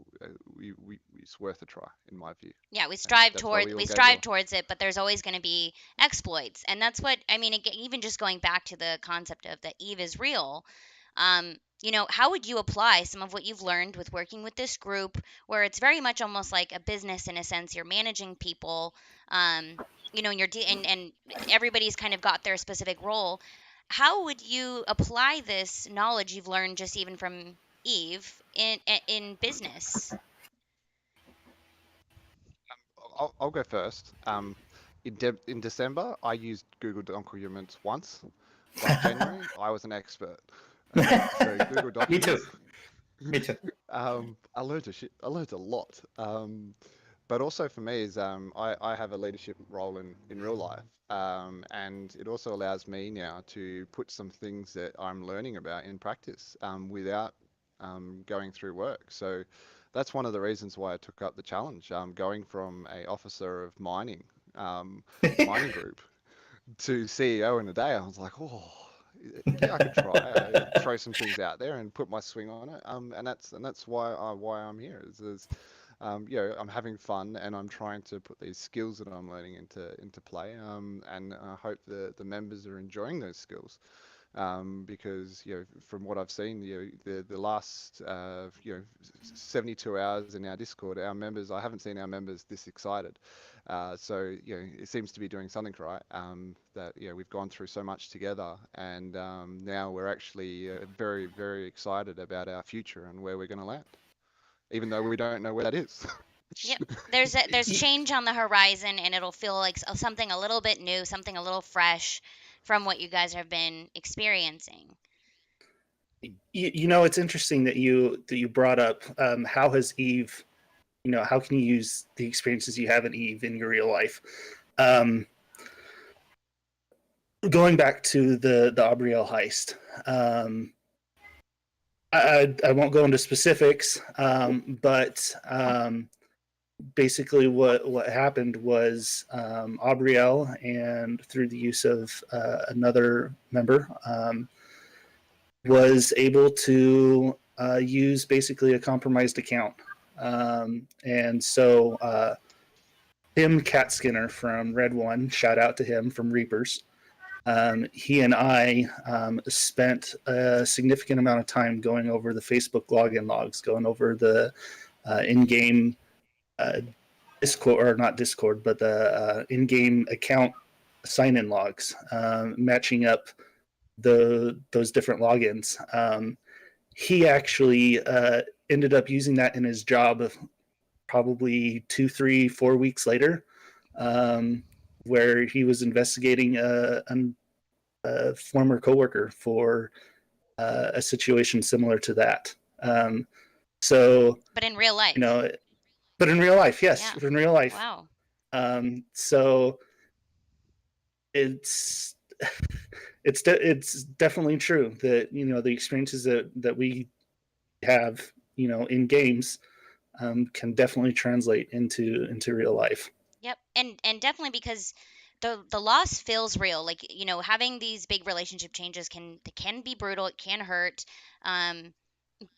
we it's worth a try in my view, Yeah, we and strive that's why toward we all we gave it strive all. towards it, but there's always going to be exploits, and that's what I mean. Even just going back to the concept of that Eve is real, how would you apply some of what you've learned with working with this group, where it's very much almost like a business in a sense? You're managing people, and and everybody's kind of got their specific role. How would you apply this knowledge you've learned just even from Eve in business? I'll go first. In December, I used Google documents once. By January, I was an expert. So Google Me too. Documents, Me too. I learned a lot. But also for me is I have a leadership role in real life, and it also allows me now to put some things that I'm learning about in practice without going through work. So that's one of the reasons why I took up the challenge, going from a officer of um, mining group to CEO in a day. I was like, oh, yeah, I could try throw some things out there and put my swing on it. And that's why I'm here. I'm having fun and I'm trying to put these skills that I'm learning into play. And I hope the members are enjoying those skills. Because from what I've seen, the last 72 hours in our Discord, our members, I haven't seen our members this excited. So it seems to be doing something right. That we've gone through so much together, and now we're actually very very excited about our future and where we're going to land, even though we don't know where that is. Yep. There's change on the horizon, and it'll feel like something a little bit new, something a little fresh from what you guys have been experiencing. It's interesting that you brought up how has Eve, how can you use the experiences you have in Eve in your real life. Um, Going back to the Aubriel heist, I won't go into specifics, but basically what happened was Aubriel, and through the use of another member, was able to use basically a compromised account. And so Tim Catskinner from Red One, shout out to him from Reapers. He and I spent a significant amount of time going over the Facebook login logs, going over the in-game Discord, or not Discord, but the in-game account sign-in logs, matching up those different logins. He actually ended up using that in his job probably 2, 3, 4 weeks later, where he was investigating a former coworker for a situation similar to that. So, But in real you life. know, but in real life, yes, Yeah. in real life. Wow. So it's it's definitely true that the experiences that we have in games can definitely translate into real life. Yep. And definitely because the loss feels real. Like, having these big relationship changes can be brutal, it can hurt. Um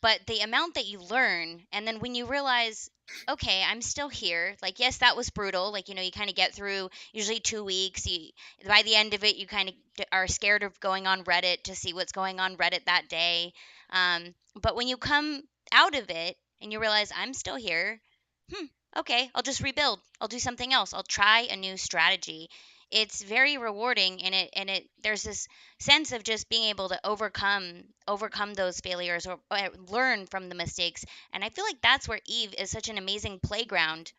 but the amount that you learn, and then when you realize, okay, I'm still here, like, yes, that was brutal, like, you kind of get through usually 2 weeks. By the end of it, you kind of are scared of going on Reddit to see what's going on Reddit that day. But when you come out of it and you realize, I'm still here, okay, I'll just rebuild, I'll do something else, I'll try a new strategy. It's very rewarding, and it there's this sense of just being able to overcome those failures, or learn from the mistakes. And I feel like that's where Eve is such an amazing playground,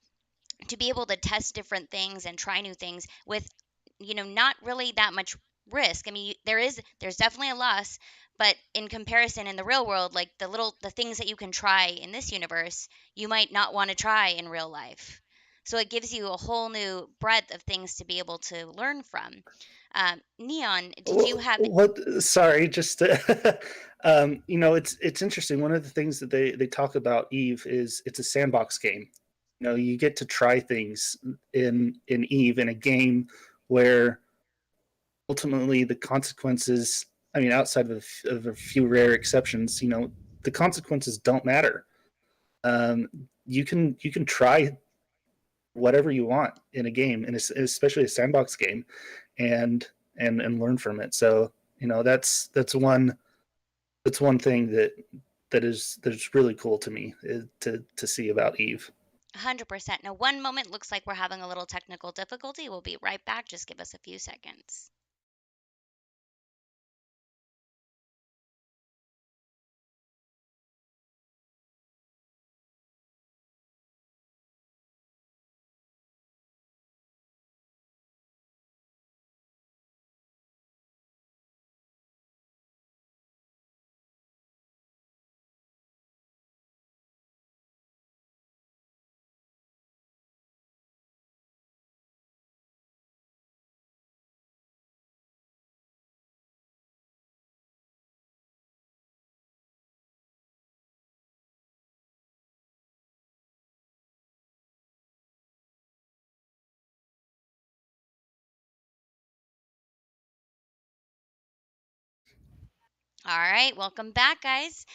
to be able to test different things and try new things with, not really that much risk. I mean, there's definitely a loss, but in comparison, in the real world, like the things that you can try in this universe, you might not want to try in real life. So it gives you a whole new breadth of things to be able to learn from. Neon, did you have? What? Sorry, just it's interesting. One of the things that they talk about Eve is it's a sandbox game. You get to try things in Eve, in a game where ultimately the consequences. I mean, outside of a few rare exceptions, the consequences don't matter. You can try whatever you want in a game, and especially a sandbox game, and and learn from it. So that's one thing that's really cool to me, to see about Eve. 100%. Now, one moment, looks like we're having a little technical difficulty. We'll be right back. Just give us a few seconds. All right, welcome back, guys.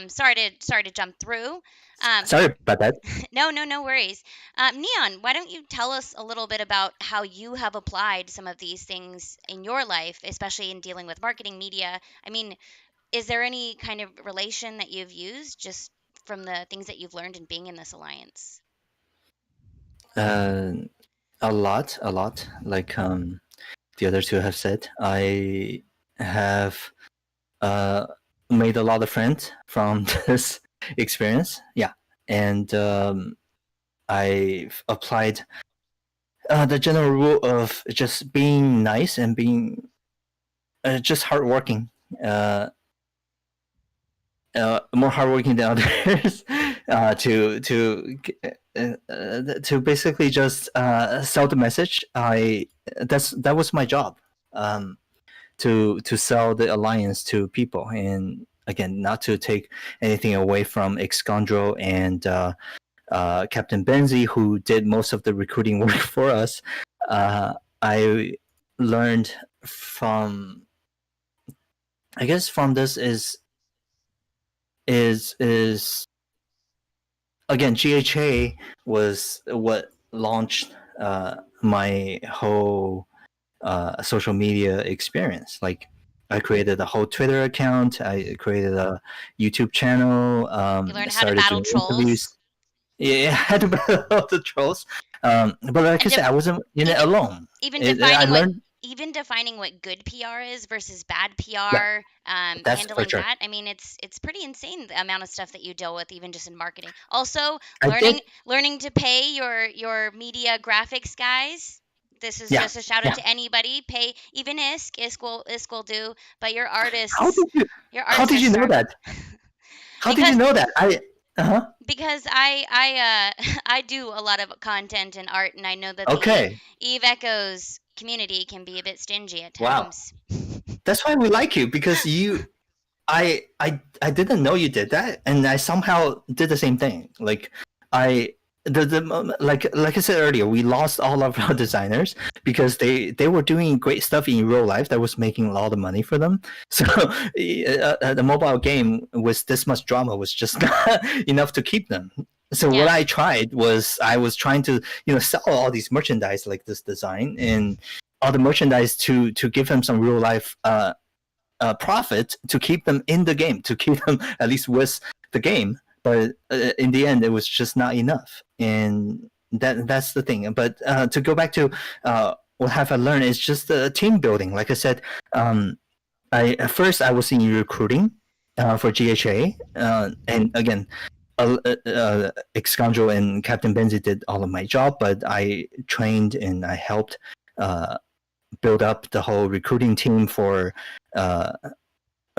Sorry to jump through. Um, Sorry about that. no worries. Neon, why don't you tell us a little bit about how you have applied some of these things in your life, especially in dealing with marketing media? I mean, is there any kind of relation that you've used just from the things that you've learned in being in this alliance? Uh, a lot. Like the other two have said, I have uh, made a lot of friends from this experience. Yeah, and I've applied the general rule of just being nice and being just hardworking. More hardworking than others to basically just sell the message. That was my job, to sell the alliance to people, and again, not to take anything away from Excondro and Captain Benzi, who did most of the recruiting work for us. I learned from, I guess, from this is again, GHA was what launched my whole social media experience. Like, I created a whole Twitter account. I created a YouTube channel. You learned how to Started battle doing interviews. trolls, Yeah, I had to battle all the trolls. But like I and said, I wasn't in it even alone. even I defining what learned. even defining what good PR is versus bad Yeah, PR, that's for handling sure. that. I mean, it's pretty insane the amount of stuff that you deal with, even just in marketing. Also, I learning did. learning to pay your media graphics guys. This is Yeah, just a shout out yeah. to anybody. Pay even Isk will do, but your How artists did you? your How artists are did you know starving. that? How did you Because know that? Uh-huh. Because I do a lot of content and art, and I know that the Okay. Eve Echoes community can be a bit stingy at Wow. times. That's why we like you, because I didn't know you did that, and I somehow did the same thing. Like I like I said earlier, we lost all of our designers because they were doing great stuff in real life that was making a lot of money for them. So the mobile game with this much drama was just not enough to keep them. So what Yeah, I tried was I was trying to sell all these merchandise like this design and all the merchandise to give them some real life profit to keep them in the game, to keep them at least with the game. But in the end, it was just not enough, and that's the thing. But to go back to what have I learned is just team building. Like I said, I at first I was in recruiting for GHA, and again, Excandro and Captain Benzi did all of my job, but I trained and I helped build up the whole recruiting team uh,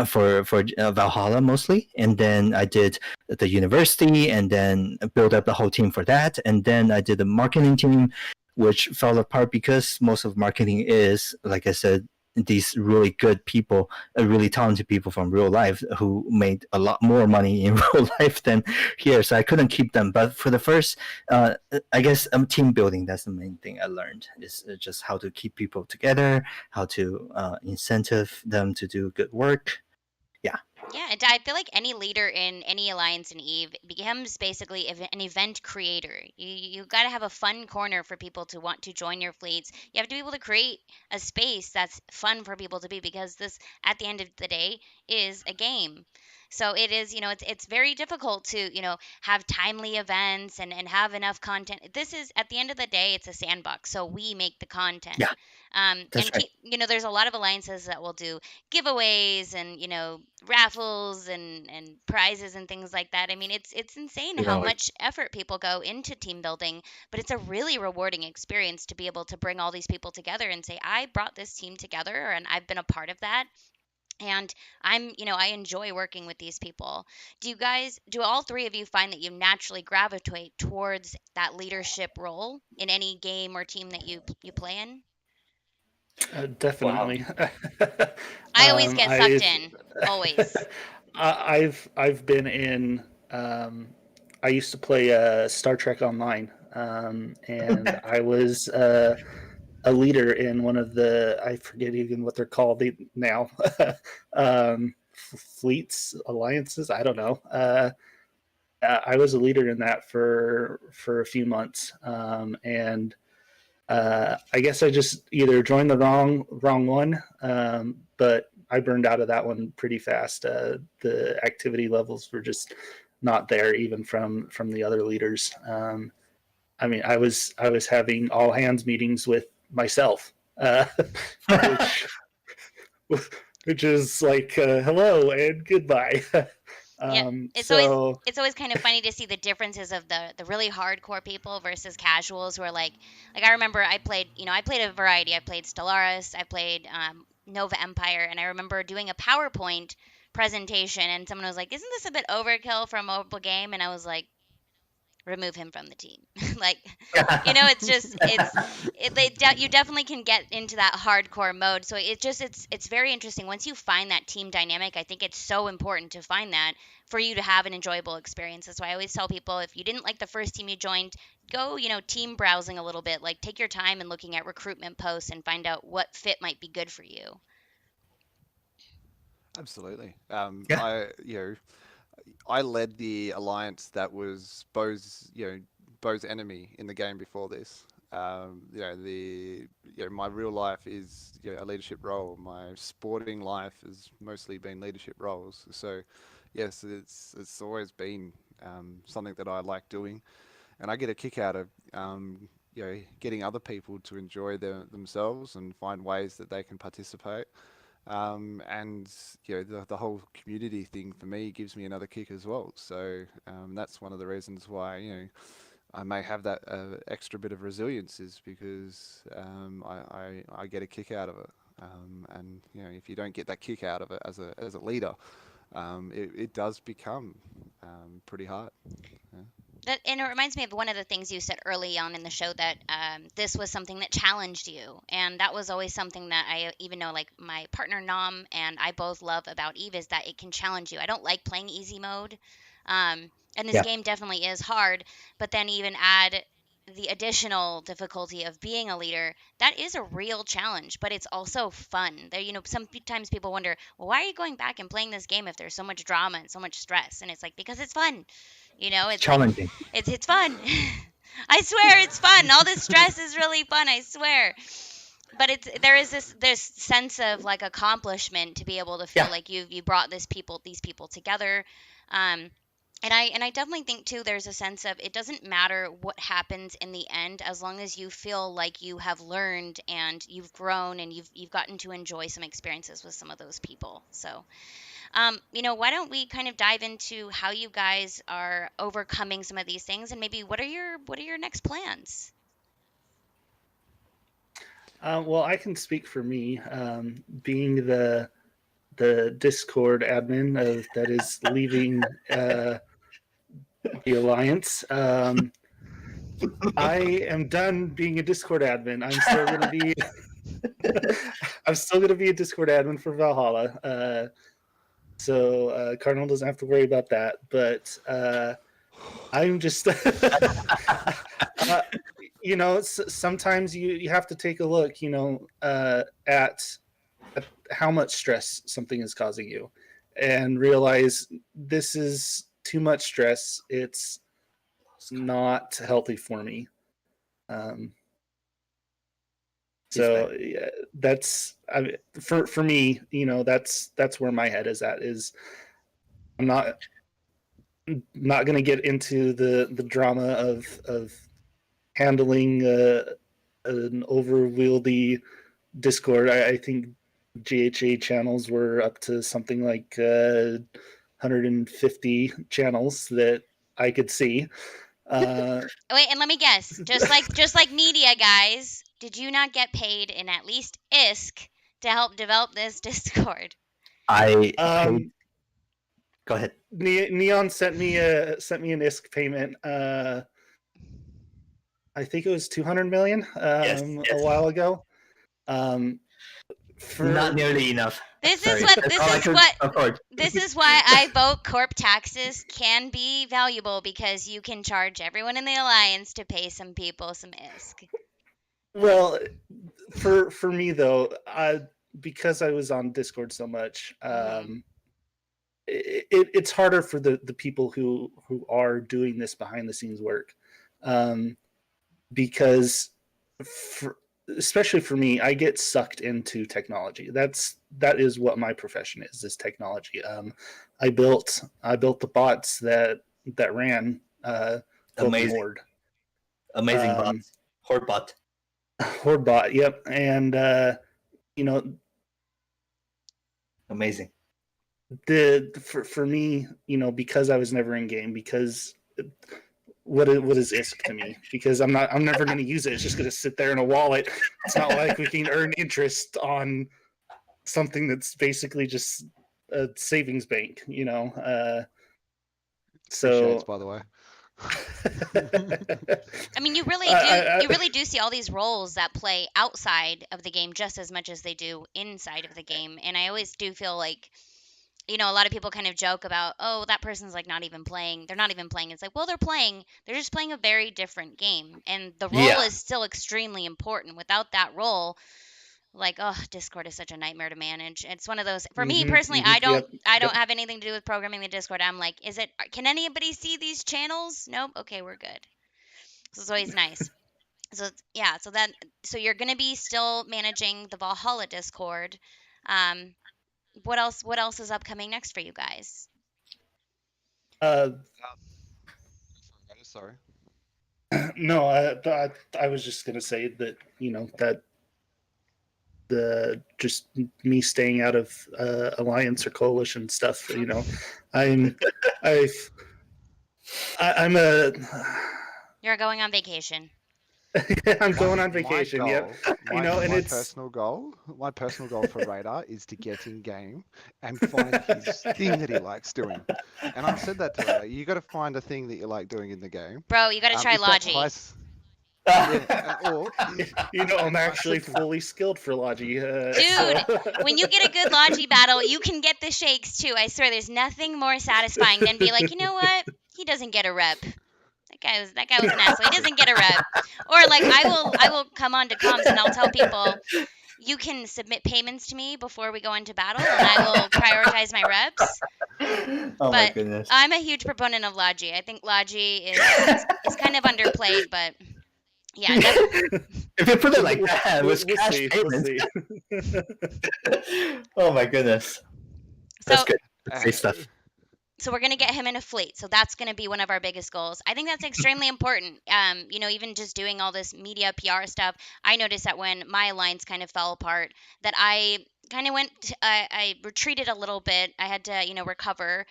for Valhalla mostly, and then I did the university, and then build up the whole team for that, and then I did the marketing team, which fell apart because most of marketing is, like I said, these really good people, really talented people from real life who made a lot more money in real life than here, so I couldn't keep them. But for the first, I guess team building, that's the main thing I learned, is just how to keep people together, how to incentive them to do good work. Yeah. yeah. And I feel like any leader in any alliance in Eve becomes basically an event creator. You got to have a fun corner for people to want to join your fleets. You have to be able to create a space that's fun for people to be, because this, at the end of the day, is a game. So it is, it's very difficult to, have timely events and have enough content. This is, at the end of the day, it's a sandbox. So we make the content. Yeah, that's And right. keep, there's a lot of alliances that will do giveaways and raffles and prizes and things like that. I mean, it's insane how Really. much effort people go into team building, but it's a really rewarding experience to be able to bring all these people together and say, I brought this team together and I've been a part of that. And I enjoy working with these people. Do all three of you find that you naturally gravitate towards that leadership role in any game or team that you play in? Wow. Definitely. I always get sucked I've in, always. I've been in. I used to play Star Trek Online, and I was a leader in one of the, I forget even what they're called now, fleets, alliances. I don't know. I was a leader in that for a few months, and I guess I just either joined the wrong one, but I burned out of that one pretty fast. The activity levels were just not there, even from the other leaders. I mean, I was having all hands meetings with myself, which which is like hello and goodbye. Yeah, um, it's always so it's always kind of funny to see the differences of the really hardcore people versus casuals who are like I remember I played a variety. I played Stellaris, I played Nova Empire, and I remember doing a PowerPoint presentation, and someone was like, "Isn't this a bit overkill for a mobile game?" And I was like, remove him from the team. Like, it's just you definitely can get into that hardcore mode. So it's very interesting once you find that team dynamic. I think it's so important to find that for you to have an enjoyable experience. That's why I always tell people, if you didn't like the first team you joined, go team browsing a little bit. Like, take your time and looking at recruitment posts and find out what fit might be good for you. Absolutely. Yeah. I led the alliance that was Beau's enemy in the game before this. My real life is a leadership role. My sporting life has mostly been leadership roles. So, yes, it's always been something that I like doing, and I get a kick out of getting other people to enjoy themselves and find ways that they can participate. And the whole community thing for me gives me another kick as well. So that's one of the reasons why I may have that extra bit of resilience, is because I get a kick out of it. And if you don't get that kick out of it as a leader, it does become pretty hard. Yeah. And it reminds me of one of the things you said early on in the show, that this was something that challenged you, and that was always something that I even know, like my partner Nam and I both love about Eve, is that it can challenge you. I don't like playing easy mode, and this Yeah. game definitely is hard. But then even add the additional difficulty of being a leader, that is a real challenge, but it's also fun. There, sometimes people wonder, well, why are you going back and playing this game if there's so much drama and so much stress? And it's like, because it's fun. It's It's like challenging. it's fun. I swear it's fun. All this stress is really fun, I swear. But there is this sense of like accomplishment to be able to feel Yeah. like you brought these people together. Um and I definitely think too there's a sense of, it doesn't matter what happens in the end, as long as you feel like you have learned and you've grown and you've gotten to enjoy some experiences with some of those people. So why don't we kind of dive into how you guys are overcoming some of these things, and maybe what are your next plans? Well, I can speak for me, being the Discord admin that is leaving the alliance. I am done being a Discord admin. I'm still going to be. I'm still going to be a Discord admin for Valhalla. So Cardinal doesn't have to worry about that. But I'm just. Sometimes you have to take a look, at how much stress something is causing you, and realize this is too much stress. It's not healthy for me. Um, so yeah, for me, that's where my head is at. Is I'm not going to get into the drama of handling an overwieldy Discord. I think GHA channels were up to something like 150 channels that I could see. Wait, and let me guess. Just like media guys, did you not get paid in at least ISK to help develop this Discord? I paid. um, Go ahead. Neon sent me an ISK payment. I think it was 200 million Yes. a while ago. Not nearly enough. This Sorry. is what That's this all I is could what afford. this is why I vote corp taxes can be valuable, because you can charge everyone in the alliance to pay some people some ISK. Well, for me though, because I was on Discord so much, it's harder for the people who are doing this behind the scenes work, because for, especially for me, I get sucked into technology. That is what my profession is technology. I built the bots that ran Golden Amazing. Horde. Amazing Um, bots. Horde bot. Horde bot, yep. And you know Amazing. for me, because I was never in game, because what is ISK to me? Because I'm never going to use it. It's just going to sit there in a wallet. It's not like we can earn interest on something that's basically just a savings bank, Appreciates, so by the way. I mean, you really do see all these roles that play outside of the game just as much as they do inside of the game. And I always do feel like, a lot of people kind of joke about, oh, that person's like not even playing. They're not even playing. It's like, well, they're playing. They're just playing a very different game. And the role Yeah. is still extremely important. Without that role, like, oh, Discord is such a nightmare to manage. It's one of those, for me personally, I don't Yep, I yep. don't have anything to do with programming the Discord. I'm like, can anybody see these channels? Nope. Okay, we're good. So it's always nice. So yeah, so you're gonna be still managing the Valhalla Discord. Um, what else is upcoming next for you guys? Uh, Sorry. no, I was just going to say that, that the just me staying out of alliance or coalition stuff, I'm I've I'm a You're going on vacation. I'm My going on my vacation. Yep. goal, You my know, and my it's personal goal for Radar is to get in game and find his thing that he likes doing. And I've said that to Radar. You got to find a thing that you like doing in the game. Bro, you got to try If that Logi. price, yeah, or I'm and I actually said to him, fully skilled for Logi. So Dude, when you get a good Logi battle, you can get the shakes too. I swear there's nothing more satisfying than be like, you know what? He doesn't get a rep. That guy was an asshole. He doesn't get a rep. Or like I will come on to comms and I'll tell people you can submit payments to me before we go into battle and I will prioritize my reps. Oh my But goodness. I'm a huge proponent of Logi. I think Logi is kind of underplayed, but yeah, definitely. If you put it like we'll, that, it was we'll cash see. We'll payments. see. Oh my goodness. That's So good. That's uh, safe stuff. so we're going to get him in a fleet. So that's going to be one of our biggest goals. I think that's extremely important. Even just doing all this media PR stuff, I noticed that when my alliance kind of fell apart, that I kind of I retreated a little bit. I had to, recover.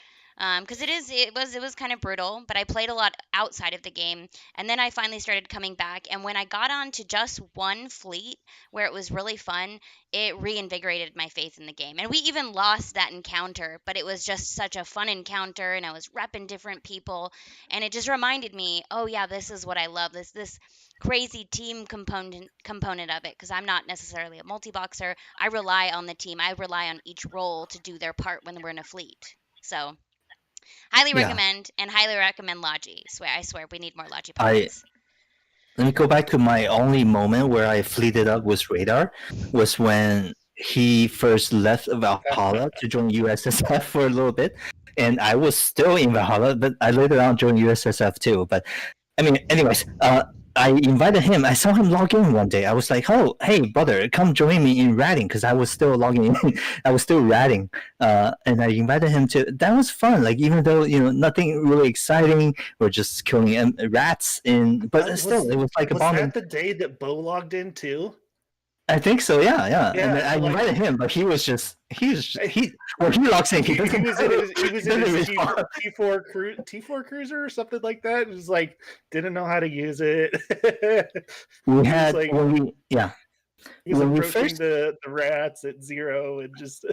Because it was kind of brutal, but I played a lot outside of the game, and then I finally started coming back. And when I got on to just one fleet, where it was really fun, it reinvigorated my faith in the game. And we even lost that encounter, but it was just such a fun encounter and I was repping different people and it just reminded me, oh yeah, this is what I love. This crazy team component of it because I'm not necessarily a multi-boxer. I rely on the team. I rely on each role to do their part when we're in a fleet. So, highly Yeah. recommend and highly recommend Logi. I swear we need more Logi I pilots. Let me go back to my only moment where I fleeted up with Radar was when he first left Valhalla to join USSF for a little bit. And I was still in Valhalla, but I later on joined USSF too. But I mean, anyways, I invited him. I saw him log in one day. I was like, "Oh, hey, brother, come join me in ratting," because I was still logging in. I was still ratting, and I invited him to. That was fun. Like even though nothing really exciting, we're just killing rats. But still, Was it was like a was bonding. that the day that Beau logged in too? I think so. Yeah, yeah. And Yeah, I like invited him, but he was just he. Well, he logs in. He he doesn't. was in his he was He in doesn't his respond. T4 cruiser or something like that. It was like didn't know how to use it. We he was had like when we yeah he was when we approaching first the rats at 0 and just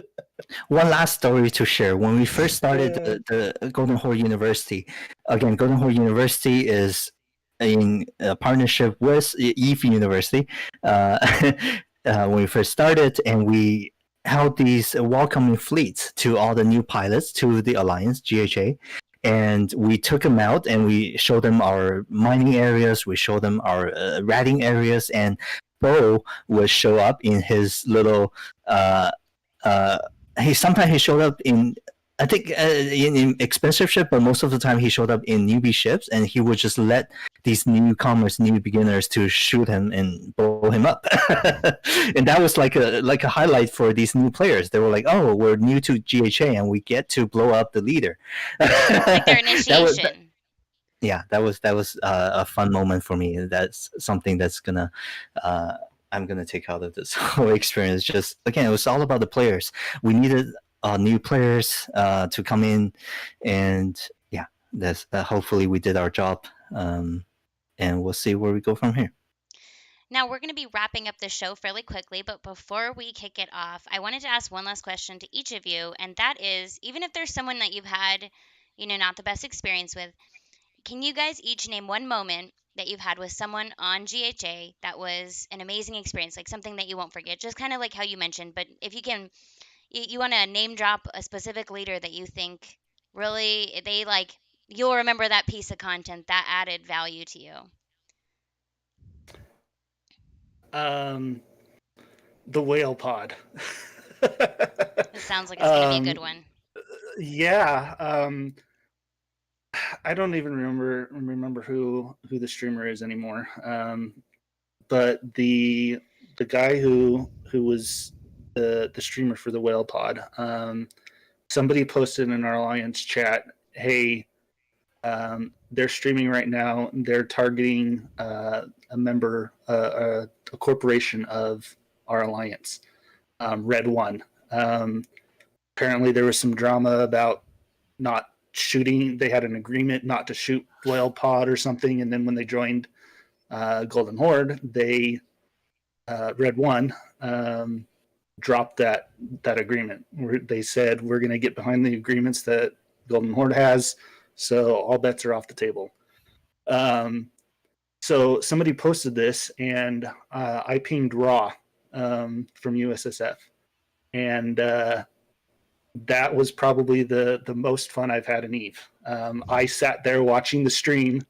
one last story to share. When we first started the Golden Horde University, again, Golden Horde University is in a partnership with youve University. When we first started, and we held these welcoming fleets to all the new pilots to the Alliance GHA. And we took them out and we showed them our mining areas, we showed them our ratting areas, and Beau would show up in his little uh, he showed up in I think in expensive ship, but most of the time he showed up in newbie ships, and he would just let these newcomers, new beginners, to shoot him and blow him up. And that was like a highlight for these new players. They were like, "Oh, we're new to GHA, and we get to blow up the leader." Like their that was initiation. yeah, that was a fun moment for me. That's something that's gonna I'm gonna take out of this whole experience. Just again, it was all about the players. We needed new players to come in, and yeah, that's hopefully we did our job, and we'll see where we go from here. Now, we're going to be wrapping up the show fairly quickly, but before we kick it off, I wanted to ask one last question to each of you, and that is even if there's someone that you've had, not the best experience with, can you guys each name one moment that you've had with someone on GHA that was an amazing experience, like something that you won't forget? Just kind of like how you mentioned, but if you can, you want to name drop a specific leader that you think really they like, you'll remember that piece of content that added value to you. um the whale pod. It sounds like it's going to be a good um one. yeah, I don't even remember who the streamer is anymore. But the guy who was the streamer for the whale pod, somebody posted in our alliance chat, "Hey, they're streaming right now. They're targeting a member, a corporation of our alliance, Red One." Apparently, there was some drama about not shooting. They had an agreement not to shoot whale pod or something, and then when they joined Golden Horde, they Red One dropped that agreement. They said we're going to get behind the agreements that Golden Horde has, so all bets are off the table. So somebody posted this, and I pinged Raw from USSF, and that was probably the most fun I've had in Eve. I sat there watching the stream,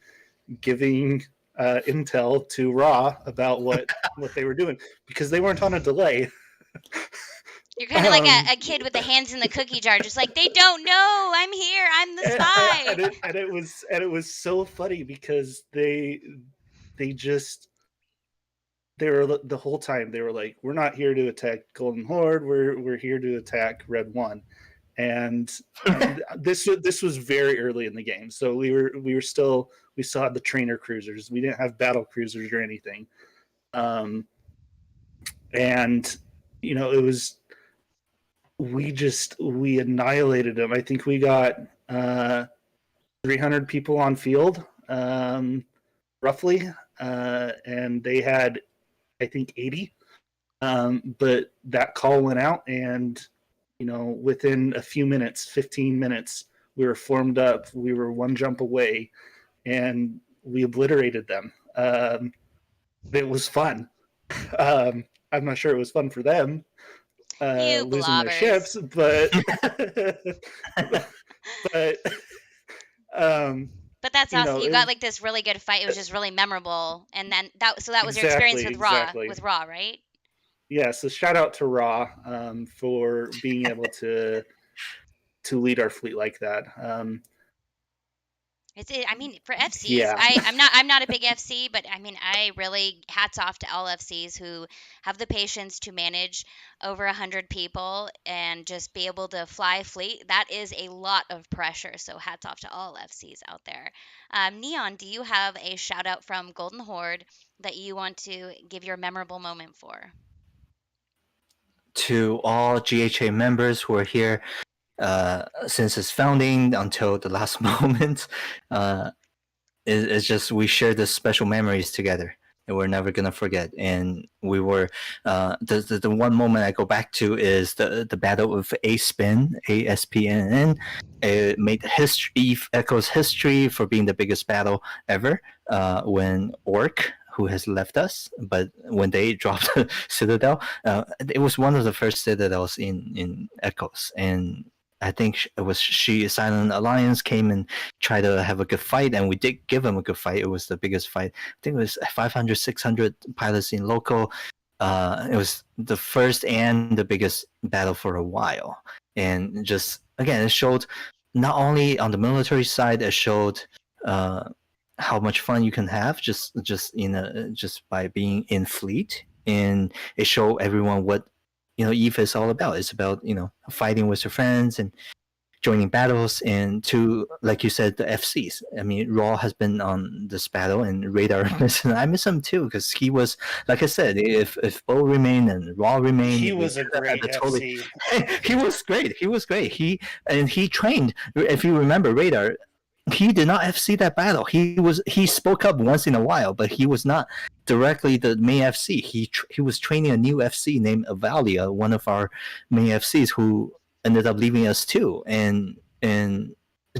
giving intel to Raw about what they were doing because they weren't on a delay. You're kind of like a kid with the hands in the cookie jar, just like, they don't know. I'm here. I'm the spy. And it was so funny because they just they were the whole time they were like, we're not here to attack Golden Horde, we're here to attack Red One. And this was very early in the game, so we still had the trainer cruisers. We didn't have battle cruisers or anything. And it was, we annihilated them. I think we got 300 people on field, roughly, and they had, I think, 80. But that call went out, and within a few minutes, 15 minutes, we were formed up. We were one jump away, and we obliterated them. It was fun. I'm not sure it was fun for them, You losing their blobbers. ships, but but But that's awesome. You it, got like this really good fight. It was just really memorable. And then that was your experience with exactly. Raw, right? Yeah, so shout out to Raw for being able to lead our fleet like that. I mean, for FCs, Yeah. I'm not a big FC, but I mean, I really hats off to all FCs who have the patience to manage over 100 people and just be able to fly a fleet. That is a lot of pressure. So hats off to all FCs out there. Neon, do you have a shout out from Golden Horde that you want to give your memorable moment for? To all GHA members who are here since its founding until the last moment, it's just we share this special memories together and we're never gonna forget. And we were the one moment I go back to is the battle of ASPNN. It made history. Eve echoes history for being the biggest battle ever. When Orc, who has left us, but when they dropped Citadel, it was one of the first Citadels in Echoes, and I think it was Silent Alliance came and tried to have a good fight, and we did give them a good fight. It was the biggest fight. I think it was 500, 600 pilots in local. It was the first and the biggest battle for a while. And just, again, it showed not only on the military side, it showed how much fun you can have just by being in fleet. And it showed everyone what EVE is all about. It's about fighting with your friends and joining battles, and to, like you said, the FCs. I mean, Raw has been on this battle, and Radar I miss him too, because he was, like I said, if Beau remained and Raw remained, he was a great FC. He was great. He trained. If you remember Radar, he did not FC that battle. He spoke up once in a while, but he was not directly the main FC. He was training a new FC named Avalia, one of our main FCs, who ended up leaving us too. And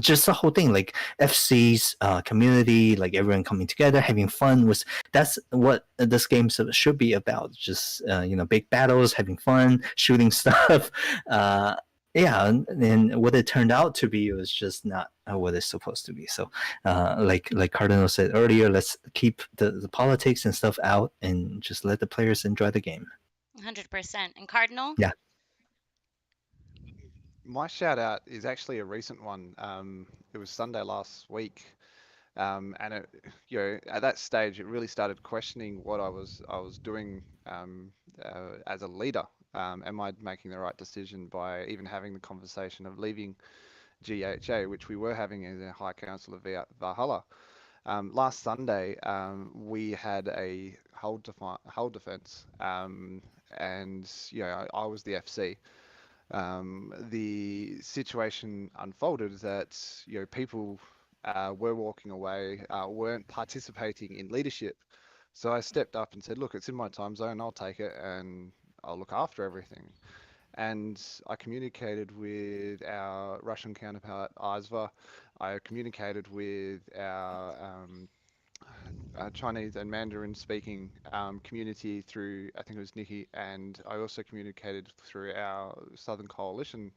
just the whole thing, like FC's community, like everyone coming together, having fun, that's what this game should be about. Just big battles, having fun, shooting stuff. Yeah, and what it turned out to be was just not what it's supposed to be. So, like Cardinal said earlier, let's keep the politics and stuff out and just let the players enjoy the game. 100%. And Cardinal? Yeah. My shout out is actually a recent one. It was Sunday last week, and at that stage, it really started questioning what I was doing as a leader. Am I making the right decision by even having the conversation of leaving GHA, which we were having in the High Council of Valhalla? Last Sunday, we had a hull defense, and I was the FC. The situation unfolded that people were walking away, weren't participating in leadership, So I stepped up and said, look, it's in my time zone. I'll take it and I'll look after everything. And I communicated with our Russian counterpart, Izva. I communicated with our Chinese and Mandarin speaking community through, I think it was Nikki, and I also communicated through our Southern Coalition,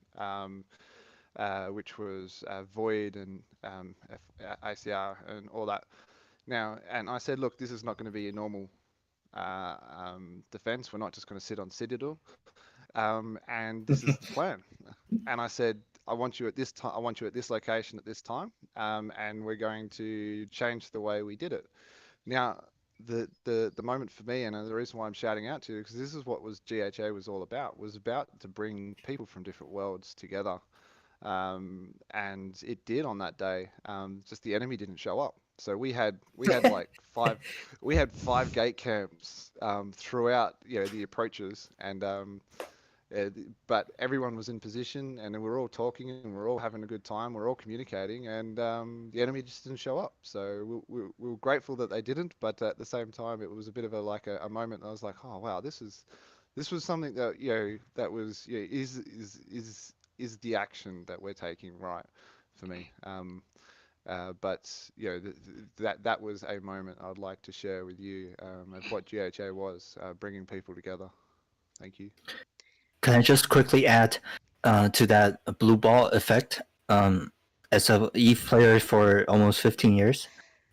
which was Void and ACR and all that. Now, and I said, look, this is not going to be a normal defense. We're not just going to sit on Citadel, and this is the plan. And I said, I want you at this time. I want you at this location at this time, and we're going to change the way we did it. Now, the moment for me, and the reason why I'm shouting out to you, because this is what was GHA was about to bring people from different worlds together, and it did on that day. Just the enemy didn't show up, so we had like five gate camps throughout the approaches, and but everyone was in position, and we were all talking, and we were all having a good time. We are all communicating, and the enemy just didn't show up. So we were grateful that they didn't, but at the same time, it was a bit of a moment. I was like, oh wow, this was something that that was is the action that we're taking right for me. But that was a moment I'd like to share with you of what GHA was, bringing people together. Thank you. Can I just quickly add to that blue ball effect? As a EVE player for almost 15 years,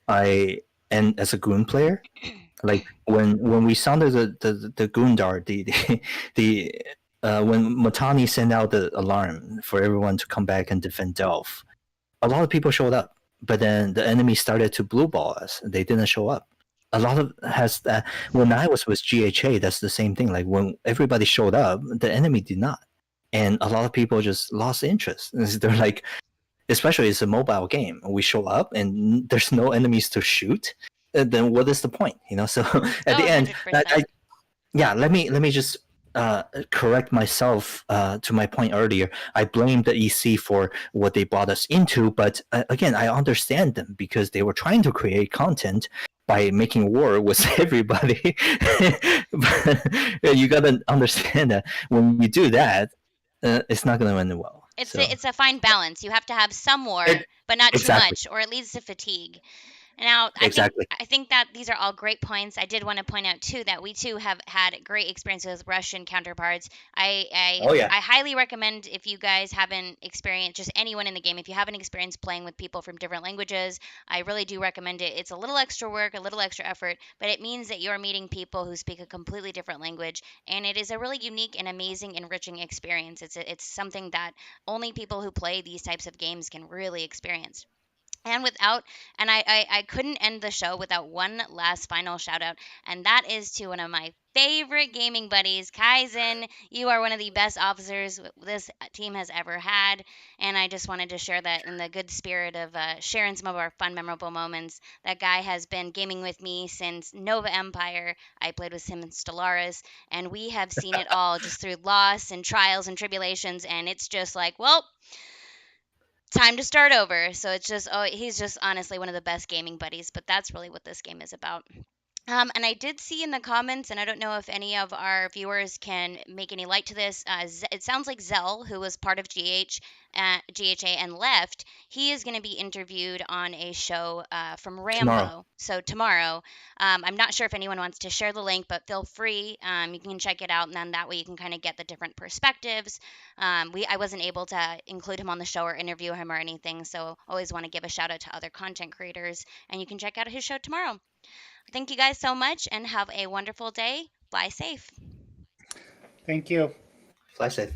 and as a Goon player, like when we sounded the Goon dart, the when Matani sent out the alarm for everyone to come back and defend Delph, a lot of people showed up, but then the enemy started to blue ball us. They didn't show up. A lot of has that when I was with GHA, that's the same thing. Like when everybody showed up, the enemy did not, and a lot of people just lost interest. They're like, especially it's a mobile game. We show up and there's no enemies to shoot. Then what is the point? So at the end, 100%. yeah, let me just correct myself to my point earlier. I blame the EC for what they brought us into, but again, I understand them because they were trying to create content by making war with everybody. But you gotta understand that when you do that, it's not gonna end well. It's a fine balance. You have to have some war, but not exactly. too much, or it leads to fatigue. Now, Exactly. I think that these are all great points. I did want to point out too that we too have had great experiences with Russian counterparts. Oh yeah. I highly recommend, if you guys haven't experienced, just anyone in the game, if you haven't experienced playing with people from different languages, I really do recommend it. It's a little extra work, a little extra effort, but it means that you're meeting people who speak a completely different language, and it is a really unique and amazing, enriching experience. It's something that only people who play these types of games can really experience. And without, and I couldn't end the show without one last final shout out, and that is to one of my favorite gaming buddies, Kaizen. You are one of the best officers this team has ever had, and I just wanted to share that in the good spirit of sharing some of our fun, memorable moments. That guy has been gaming with me since Nova Empire. I played with him in Stellaris, and we have seen it all just through loss and trials and tribulations, and it's just like, well, time to start over. So it's just, oh, he's just honestly one of the best gaming buddies. But that's really what this game is about. And I did see in the comments, and I don't know if any of our viewers can make any light to this. It sounds like Zell, who was part of GHA and left, he is going to be interviewed on a show from Rambo. Tomorrow. So tomorrow, I'm not sure if anyone wants to share the link, but feel free. You can check it out, and then that way you can kind of get the different perspectives. I wasn't able to include him on the show or interview him or anything, so always want to give a shout out to other content creators, and you can check out his show tomorrow. Thank you guys so much and have a wonderful day. Fly safe. Thank you. Fly safe.